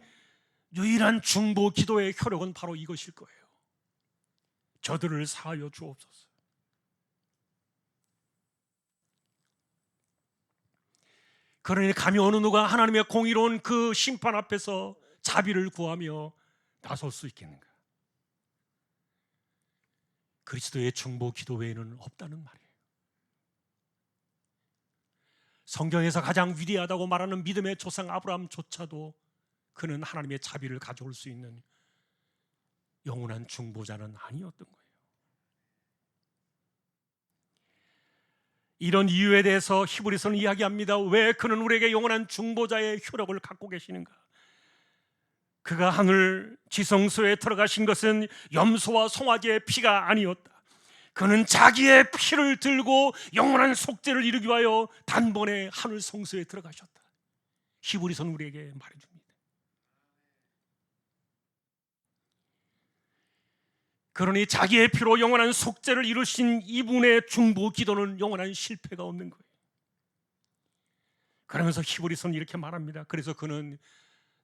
S1: 유일한 중보 기도의 효력은 바로 이것일 거예요. 저들을 사하여 주옵소서. 그러니 감히 어느 누가 하나님의 공의로운 그 심판 앞에서 자비를 구하며 나설 수 있겠는가? 그리스도의 중보 기도 외에는 없다는 말이에요. 성경에서 가장 위대하다고 말하는 믿음의 조상 아브라함조차도 그는 하나님의 자비를 가져올 수 있는 영원한 중보자는 아니었던 거예요. 이런 이유에 대해서 히브리서는 이야기합니다. 왜 그는 우리에게 영원한 중보자의 효력을 갖고 계시는가? 그가 하늘 지성소에 들어가신 것은 염소와 송아지의 피가 아니었다. 그는 자기의 피를 들고 영원한 속죄를 이루기 위하여 단번에 하늘 성소에 들어가셨다. 히브리서는 우리에게 말해줍니다. 그러니 자기의 피로 영원한 속죄를 이루신 이분의 중보 기도는 영원한 실패가 없는 거예요. 그러면서 히브리서는 이렇게 말합니다. 그래서 그는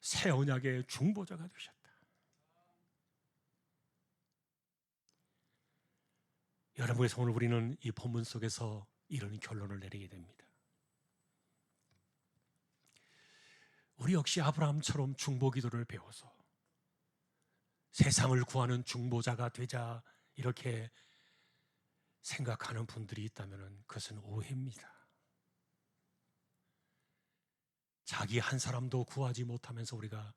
S1: 새 언약의 중보자가 되셨다. 여러분, 그래서 오늘 우리는 이 본문 속에서 이런 결론을 내리게 됩니다. 우리 역시 아브라함처럼 중보 기도를 배워서 세상을 구하는 중보자가 되자 이렇게 생각하는 분들이 있다면 그것은 오해입니다. 자기 한 사람도 구하지 못하면서 우리가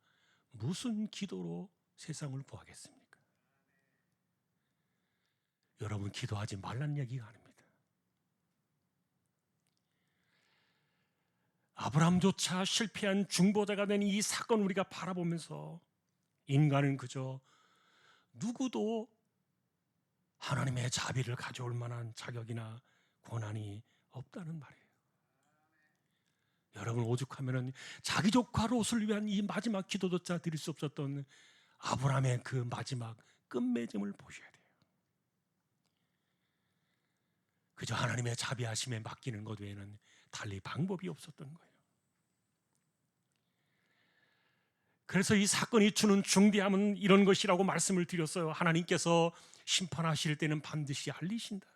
S1: 무슨 기도로 세상을 구하겠습니까? 여러분, 기도하지 말란 얘기가 아닙니다. 아브라함조차 실패한 중보자가 된 이 사건 우리가 바라보면서 인간은 그저 누구도 하나님의 자비를 가져올 만한 자격이나 권한이 없다는 말이에요. 여러분, 오죽하면 자기 조카 롯을 위한 이 마지막 기도조차 드릴 수 없었던 아브라함의 그 마지막 끝맺음을 보셔야 돼요. 그저 하나님의 자비하심에 맡기는 것 외에는 달리 방법이 없었던 거예요. 그래서 이 사건이 주는 중대함은 이런 것이라고 말씀을 드렸어요. 하나님께서 심판하실 때는 반드시 알리신다.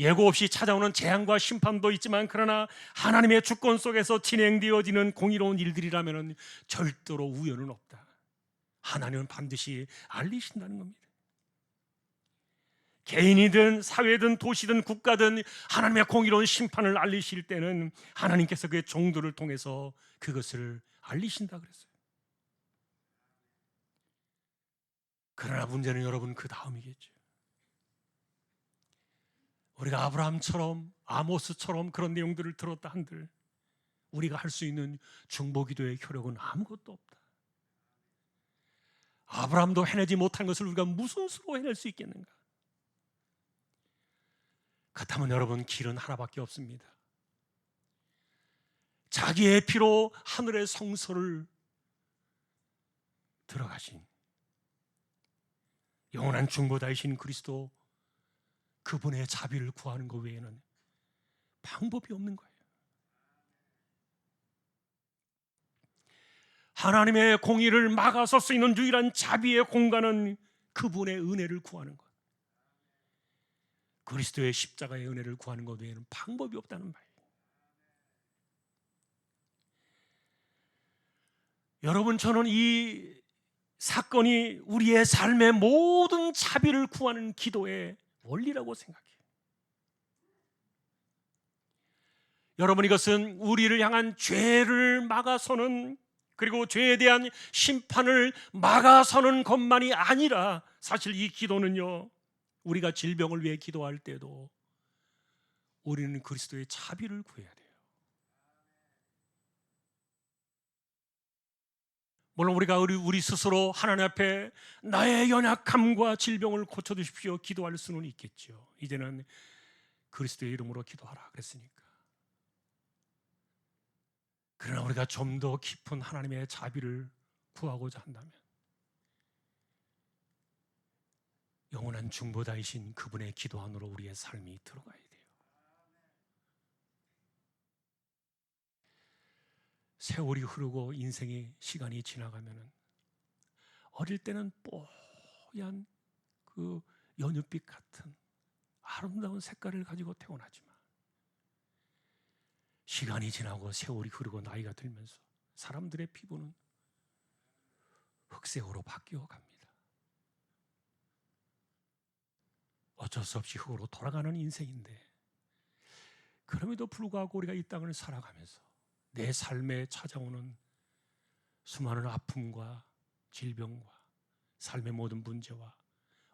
S1: 예고 없이 찾아오는 재앙과 심판도 있지만 그러나 하나님의 주권 속에서 진행되어지는 공의로운 일들이라면 절대로 우연은 없다. 하나님은 반드시 알리신다는 겁니다. 개인이든 사회든 도시든 국가든 하나님의 공의로운 심판을 알리실 때는 하나님께서 그의 종들을 통해서 그것을 알리신다 그랬어요. 그러나 문제는 여러분 그 다음이겠죠. 우리가 아브라함처럼 아모스처럼 그런 내용들을 들었다 한들 우리가 할 수 있는 중보기도의 효력은 아무것도 없다. 아브라함도 해내지 못한 것을 우리가 무슨 수로 해낼 수 있겠는가? 그렇다면 여러분, 길은 하나밖에 없습니다. 자기의 피로 하늘의 성소를 들어가신 영원한 중보자이신 그리스도, 그분의 자비를 구하는 것 외에는 방법이 없는 거예요. 하나님의 공의를 막아설 수 있는 유일한 자비의 공간은 그분의 은혜를 구하는 것, 그리스도의 십자가의 은혜를 구하는 것 외에는 방법이 없다는 말이에요. 여러분, 저는 이 사건이 우리의 삶의 모든 자비를 구하는 기도의 원리라고 생각해요. 여러분, 이것은 우리를 향한 죄를 막아서는, 그리고 죄에 대한 심판을 막아서는 것만이 아니라, 사실 이 기도는요, 우리가 질병을 위해 기도할 때도 우리는 그리스도의 자비를 구해야 돼요. 물론 우리가 우리 스스로 하나님 앞에 나의 연약함과 질병을 고쳐주십시오 기도할 수는 있겠죠. 이제는 그리스도의 이름으로 기도하라 그랬으니까. 그러나 우리가 좀 더 깊은 하나님의 자비를 구하고자 한다면 영원한 중보자이신 그분의 기도 안으로 우리의 삶이 들어가야 돼요. 세월이 흐르고 인생의 시간이 지나가면은 어릴 때는 뽀얀 그 연유빛 같은 아름다운 색깔을 가지고 태어나지만 시간이 지나고 세월이 흐르고 나이가 들면서 사람들의 피부는 흑색으로 바뀌어 갑니다. 어쩔 수 없이 흙으로 돌아가는 인생인데, 그럼에도 불구하고 우리가 이 땅을 살아가면서 내 삶에 찾아오는 수많은 아픔과 질병과 삶의 모든 문제와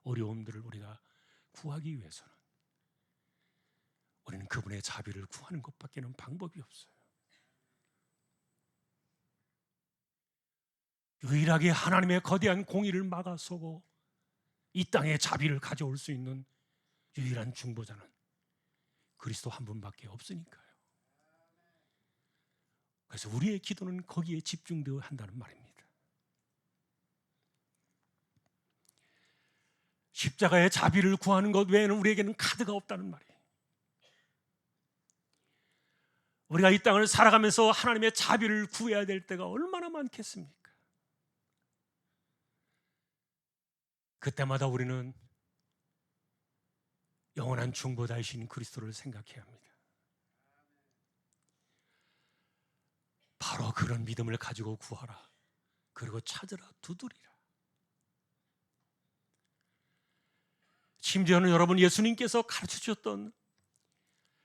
S1: 어려움들을 우리가 구하기 위해서는 우리는 그분의 자비를 구하는 것밖에는 방법이 없어요. 유일하게 하나님의 거대한 공의를 막아서고 이 땅에 자비를 가져올 수 있는 유일한 중보자는 그리스도 한 분밖에 없으니까요. 그래서 우리의 기도는 거기에 집중되어야 한다는 말입니다. 십자가의 자비를 구하는 것 외에는 우리에게는 카드가 없다는 말이에요. 우리가 이 땅을 살아가면서 하나님의 자비를 구해야 될 때가 얼마나 많겠습니까? 그때마다 우리는 영원한 중보자이신 그리스도를 생각해야 합니다. 바로 그런 믿음을 가지고 구하라. 그리고 찾으라, 두드리라. 심지어는 여러분, 예수님께서 가르쳐 주셨던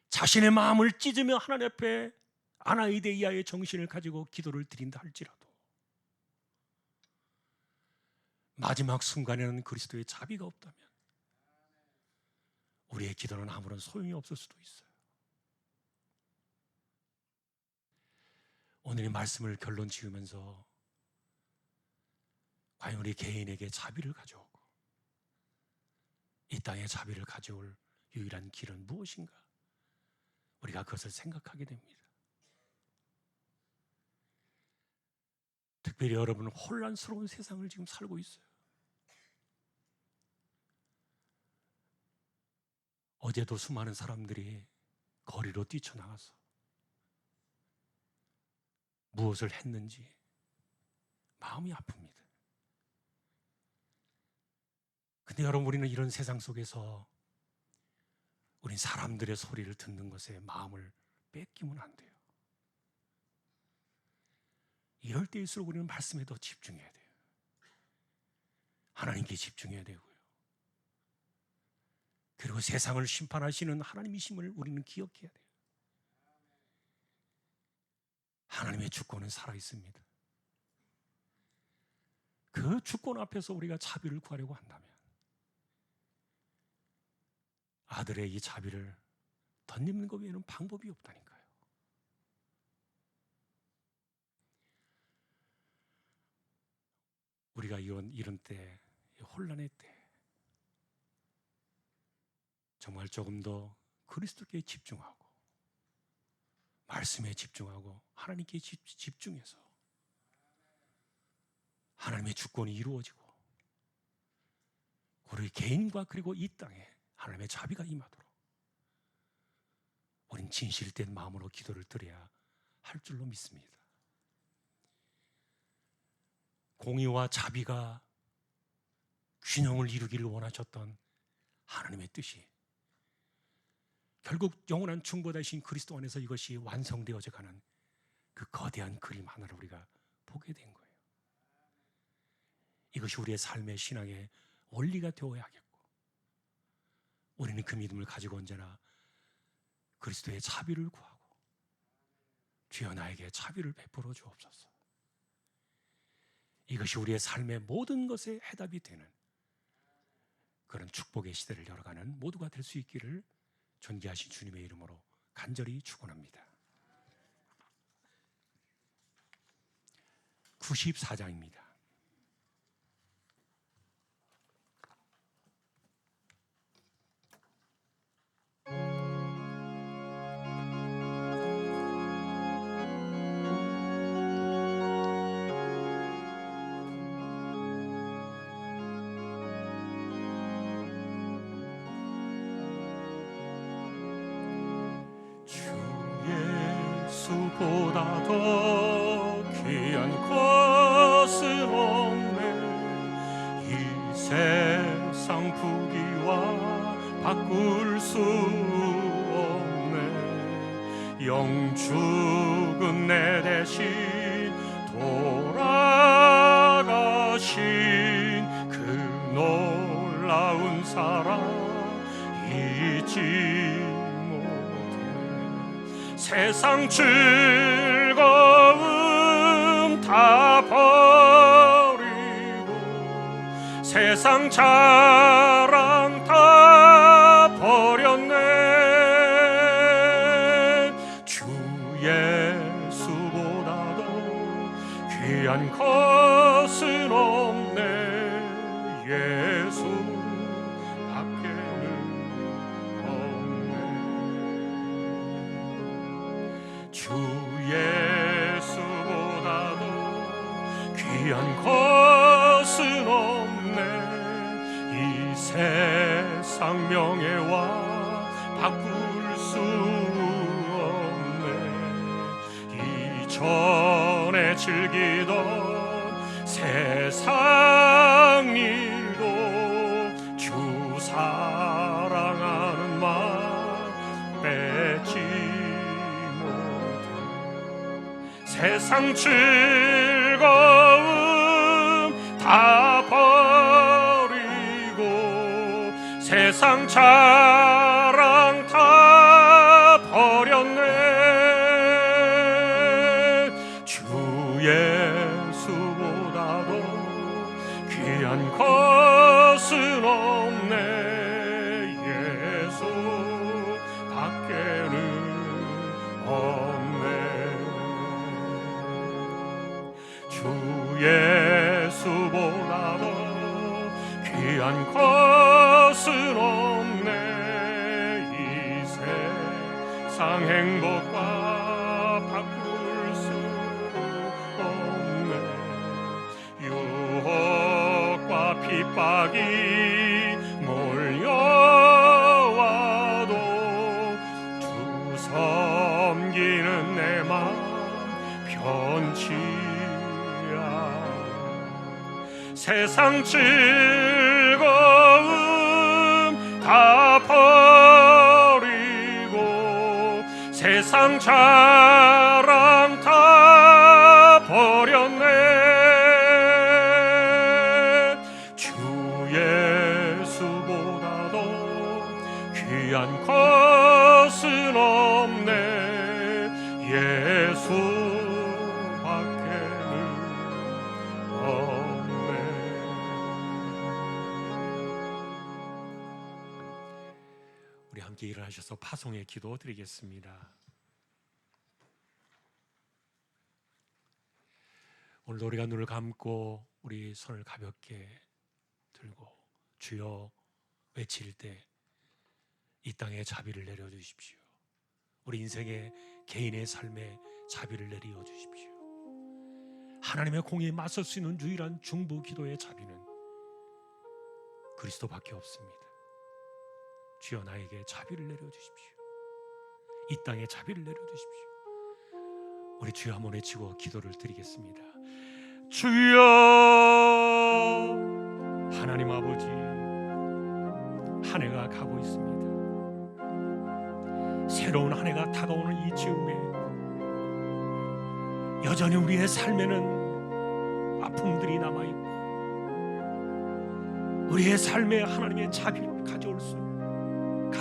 S1: 자신의 마음을 찢으며 하나님 앞에 아나이데이아의 정신을 가지고 기도를 드린다 할지라도 마지막 순간에는 그리스도의 자비가 없다면 우리의 기도는 아무런 소용이 없을 수도 있어요. 오늘 이 말씀을 결론 지으면서 과연 우리 개인에게 자비를 가져오고 이 땅에 자비를 가져올 유일한 길은 무엇인가? 우리가 그것을 생각하게 됩니다. 특별히 여러분은 혼란스러운 세상을 지금 살고 있어요. 어제도 수많은 사람들이 거리로 뛰쳐나가서 무엇을 했는지 마음이 아픕니다. 근데 여러분, 우리는 이런 세상 속에서 우린 사람들의 소리를 듣는 것에 마음을 뺏기면 안 돼요. 이럴 때일수록 우리는 말씀에 더 집중해야 돼요. 하나님께 집중해야 되고요. 그리고 세상을 심판하시는 하나님이심을 우리는 기억해야 돼요. 하나님의 주권은 살아있습니다. 그 주권 앞에서 우리가 자비를 구하려고 한다면 아들의 이 자비를 덧입는 것 외에는 방법이 없다니까요. 우리가 이런 때, 혼란의 때 정말 조금 더 그리스도께 집중하고 말씀에 집중하고 하나님께 집중해서 하나님의 주권이 이루어지고 우리 개인과 그리고 이 땅에 하나님의 자비가 임하도록 우린 진실된 마음으로 기도를 드려야 할 줄로 믿습니다. 공의와 자비가 균형을 이루기를 원하셨던 하나님의 뜻이 결국 영원한 중보자이신 그리스도 안에서 이것이 완성되어져 가는 그 거대한 그림 하나를 우리가 보게 된 거예요. 이것이 우리의 삶의 신앙의 원리가 되어야 하겠고, 우리는 그 믿음을 가지고 언제나 그리스도의 자비를 구하고 주여 나에게 자비를 베풀어 주옵소서. 이것이 우리의 삶의 모든 것에 해답이 되는 그런 축복의 시대를 열어가는 모두가 될 수 있기를 존귀하신 주님의 이름으로 간절히 축원합니다. 94장입니다.
S2: 보다 더 귀한 것은 없네. 이 세상 부귀와 바꿀 수 없네. 영죽은 내 대신 돌아가신 그 놀라운 사랑 잊지 세상 즐거움 다 버리고 세상 자랑 다 버렸네. 주 예수보다도 귀한 것은 없네. 예수 주 예수보다도 귀한 것은 없네. 이 세상 명예와 바꿀 수 없네. 이전에 즐기던 세상 일도 주 사랑하는 마음 뺏지 세상 즐거움 다 버리고 세상 자랑 다 버렸네. 주 예수보다도 귀한 것은 없네. 예수 밖에는 주 예수보다도 귀한 것은 없네. 이 세상 행복과 바꿀 수 없네. 유혹과 핍박이 몰려와도 주 섬기는 내 마음 변치 세상 즐거움 다 버리고 세상 자랑 다 버렸네. 주 예수보다도 귀한 것은 없네. 예수 밖에는 없네.
S1: 함께 일어나셔서 파송의 기도 드리겠습니다. 오늘도 우리가 눈을 감고 우리 손을 가볍게 들고 주여 외칠 때 이 땅에 자비를 내려주십시오. 우리 인생의 개인의 삶에 자비를 내려 주십시오. 하나님의 공의에 맞설 수 있는 유일한 중보 기도의 자비는 그리스도밖에 없습니다. 주여 나에게 자비를 내려 주십시오. 이 땅에 자비를 내려 주십시오. 우리 주여 한번 외치고 기도를 드리겠습니다. 주여, 하나님 아버지, 한 해가 가고 있습니다. 새로운 한 해가 다가오는 이 즈음에 여전히 우리의 삶에는 아픔들이 남아있고 우리의 삶에 하나님의 자비를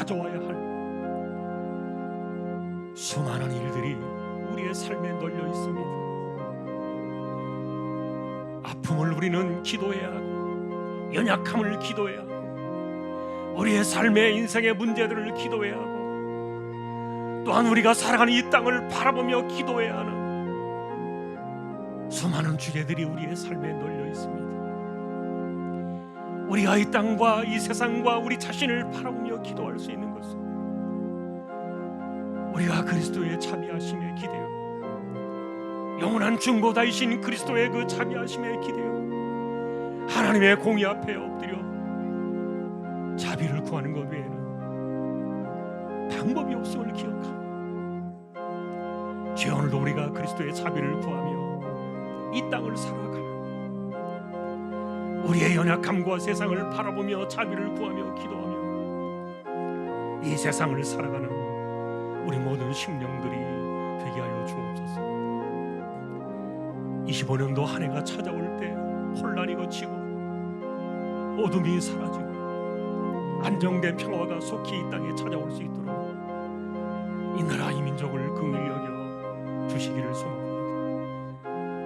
S1: 가져와야 할 수많은 일들이 우리의 삶에 널려 있습니다. 아픔을 우리는 기도해야 하고 연약함을 기도해야 하고 우리의 삶의 인생의 문제들을 기도해야 하고 또한 우리가 살아가는 이 땅을 바라보며 기도해야 하는 수많은 주제들이 우리의 삶에 널려 있습니다. 우리가 이 땅과 이 세상과 우리 자신을 바라보며 기도할 수 있는 것은 우리가 그리스도의 자비하심에 기대어 영원한 중보자이신 그리스도의 그 자비하심에 기대어 하나님의 공의 앞에 엎드려 자비를 구하는 것 외에는 방법이 없음을 기억하고 주여 오늘도 우리가 그리스도의 자비를 구하며 이 땅을 살아가는 우리의 연약함과 세상을 바라보며 자비를 구하며 기도하며 이 세상을 살아가는 우리 모든 심령들이 되게 하여 주옵소서. 25년도 한 해가 찾아올 때 혼란이 거치고 어둠이 사라지고 안정된 평화가 속히 이 땅에 찾아올 수 있도록 이 나라 이 민족을 긍휼히 여겨 주시기를 소망합니다.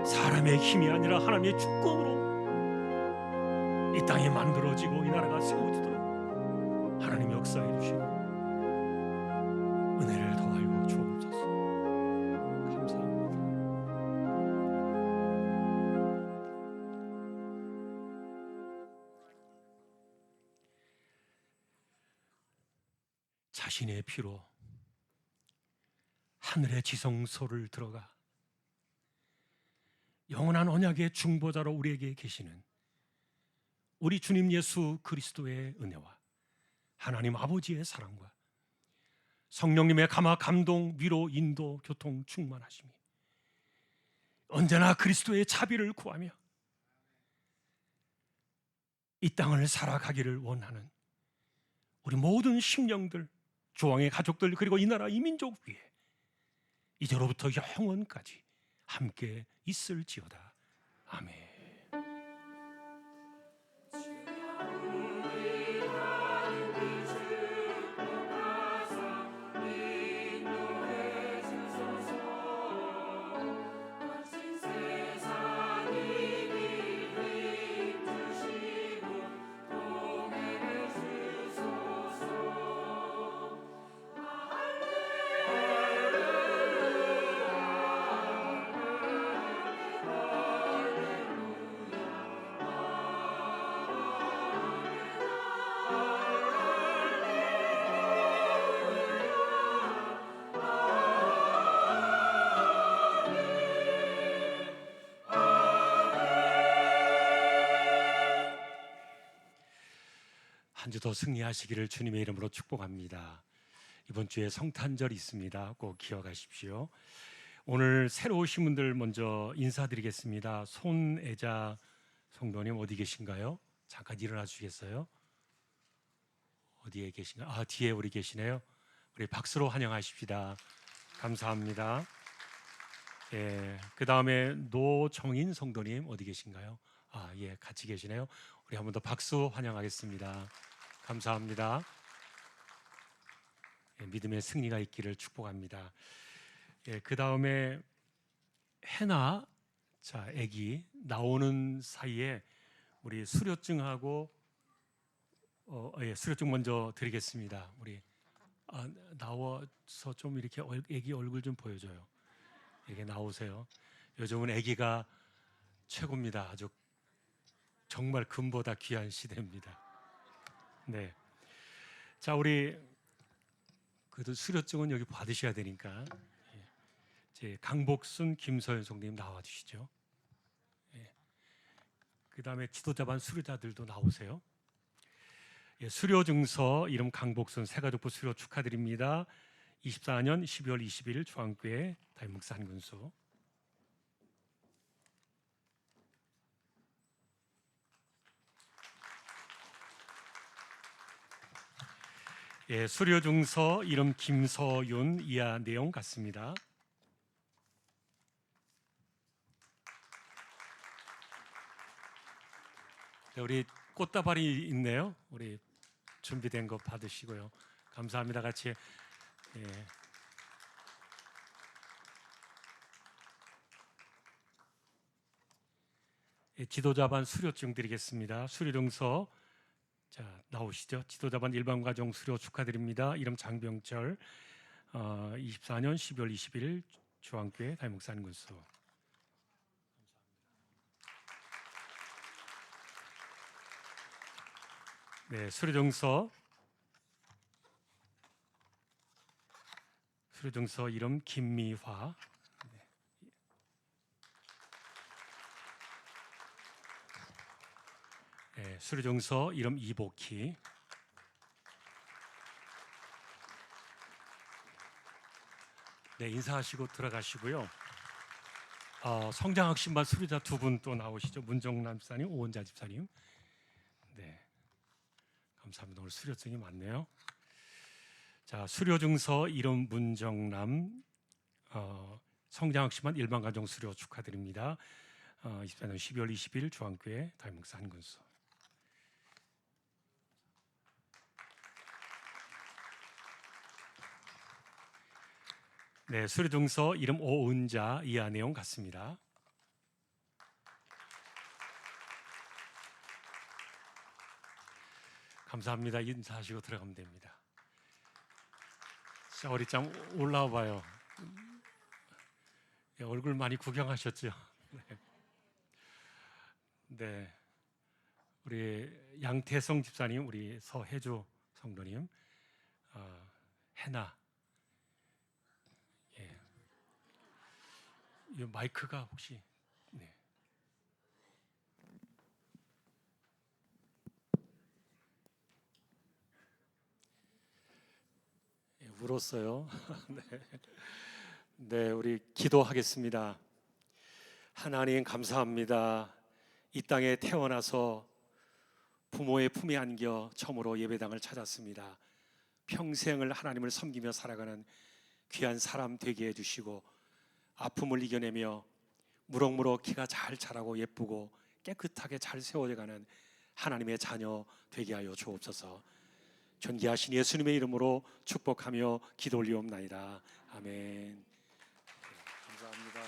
S1: 사람의 힘이 아니라 하나님의 주권으로 이 땅이 만들어지고 이 나라가 세워지도록 하나님 역사해 주시고 은혜를 더하여 주옵소서. 감사합니다. 자신의 피로 하늘의 지성소를 들어가 영원한 언약의 중보자로 우리에게 계시는 우리 주님 예수 그리스도의 은혜와 하나님 아버지의 사랑과 성령님의 감화 감동 위로 인도 교통 충만하심이 언제나 그리스도의 자비를 구하며 이 땅을 살아가기를 원하는 우리 모든 심령들, 조왕의 가족들, 그리고 이 나라 이 민족 위에 이제로부터 영원까지 함께 있을지어다. 아멘. 한 주 더 승리하시기를 주님의 이름으로 축복합니다. 이번 주에 성탄절이 있습니다. 꼭 기억하십시오. 오늘 새로 오신 분들 먼저 인사드리겠습니다. 손애자 성도님 어디 계신가요? 잠깐 일어나 주시겠어요? 어디에 계신가? 아, 뒤에 우리 계시네요. 우리 박수로 환영하십시다. 감사합니다. 예, 그 다음에 노정인 성도님 어디 계신가요? 아, 예, 같이 계시네요. 우리 한 번 더 박수 환영하겠습니다. 감사합니다. 예, 믿음의 승리가 있기를 축복합니다. 예, 그 다음에 해나 자 아기 나오는 사이에 우리 수료증하고 수료증 먼저 드리겠습니다. 우리 나와서 좀 이렇게 애기 얼굴 좀 보여줘요. 이렇게 나오세요. 요즘은 애기가 최고입니다. 아주 정말 금보다 귀한 시대입니다. 네. 자, 우리 그래도 수료증은 여기 받으셔야 되니까 제 강복순, 김서연 총님 나와주시죠. 그 다음에 지도자반 수료자들도 나오세요. 수료증서 이름 강복순 새가족부 수료 축하드립니다. 24년 12월 20일 중앙교회 다임목사 한군수. 수료증서 이름 김서윤 이하 내용 같습니다. 우리 꽃다발이 있네요. 우리 준비된 거 받으시고요. 감사합니다. 같이. 지도자반 수료증 드리겠습니다. 수료증서 자 나오시죠. 지도자반 일반과정 수료 축하드립니다. 이름 장병철 24년 12월 21일 중앙교회 다임목사 한군수. 네, 수료증서 이름 김미화. 네, 수료증서 이름 이복희. 네, 인사하시고 들어가시고요. 성장학신반 수료자 두 분 또 나오시죠. 문정남 집사님, 오원자 집사님. 네, 감사합니다. 오늘 수료증이 많네요. 자, 수료증서 이름 문정남 성장학신반 일반가정 수료 축하드립니다. 24년 12월 20일 중앙교회 다임목사 한군수. 네, 수료증서 이름 오은자 이하 내용 같습니다. 감사합니다. 인사하시고 들어가면 됩니다. 자, 우리 짱 올라와 봐요. 얼굴 많이 구경하셨죠? 네, 우리 양태성 집사님, 우리 서혜주 성도님, 해나. 이 마이크가 혹시 울었어요. 네, 우리 기도하겠습니다. 하나님 감사합니다. 이 땅에 태어나서 부모의 품에 안겨 처음으로 예배당을 찾았습니다. 평생을 하나님을 섬기며 살아가는 귀한 사람 되게 해주시고 아픔을 이겨내며 무럭무럭 키가 잘 자라고 예쁘고 깨끗하게 잘 세워져가는 하나님의 자녀 되게 하여 주옵소서. 존귀하신 예수님의 이름으로 축복하며 기도 올리옵나이다. 아멘. 감사합니다.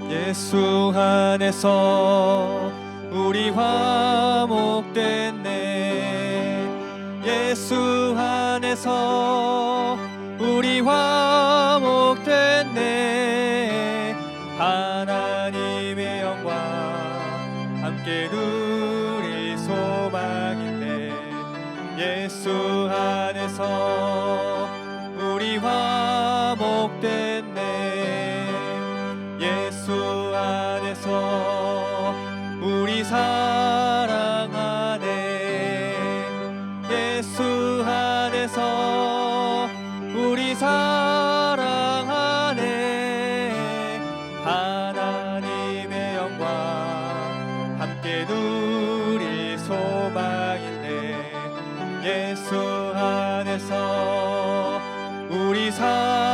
S5: 예수 안에서 우리 화목됐네. 예수 안에서 우리 화목됐네. 하나님의 영광 함께 누릴 소망인데 예수 안에서 우리 화목됐네. 예수 안에서 우리 사랑하네. 예수 안에서 우리 사랑하네. 하나님의 영광 함께 누릴 소망인데 예수 안에서 우리 사랑하네.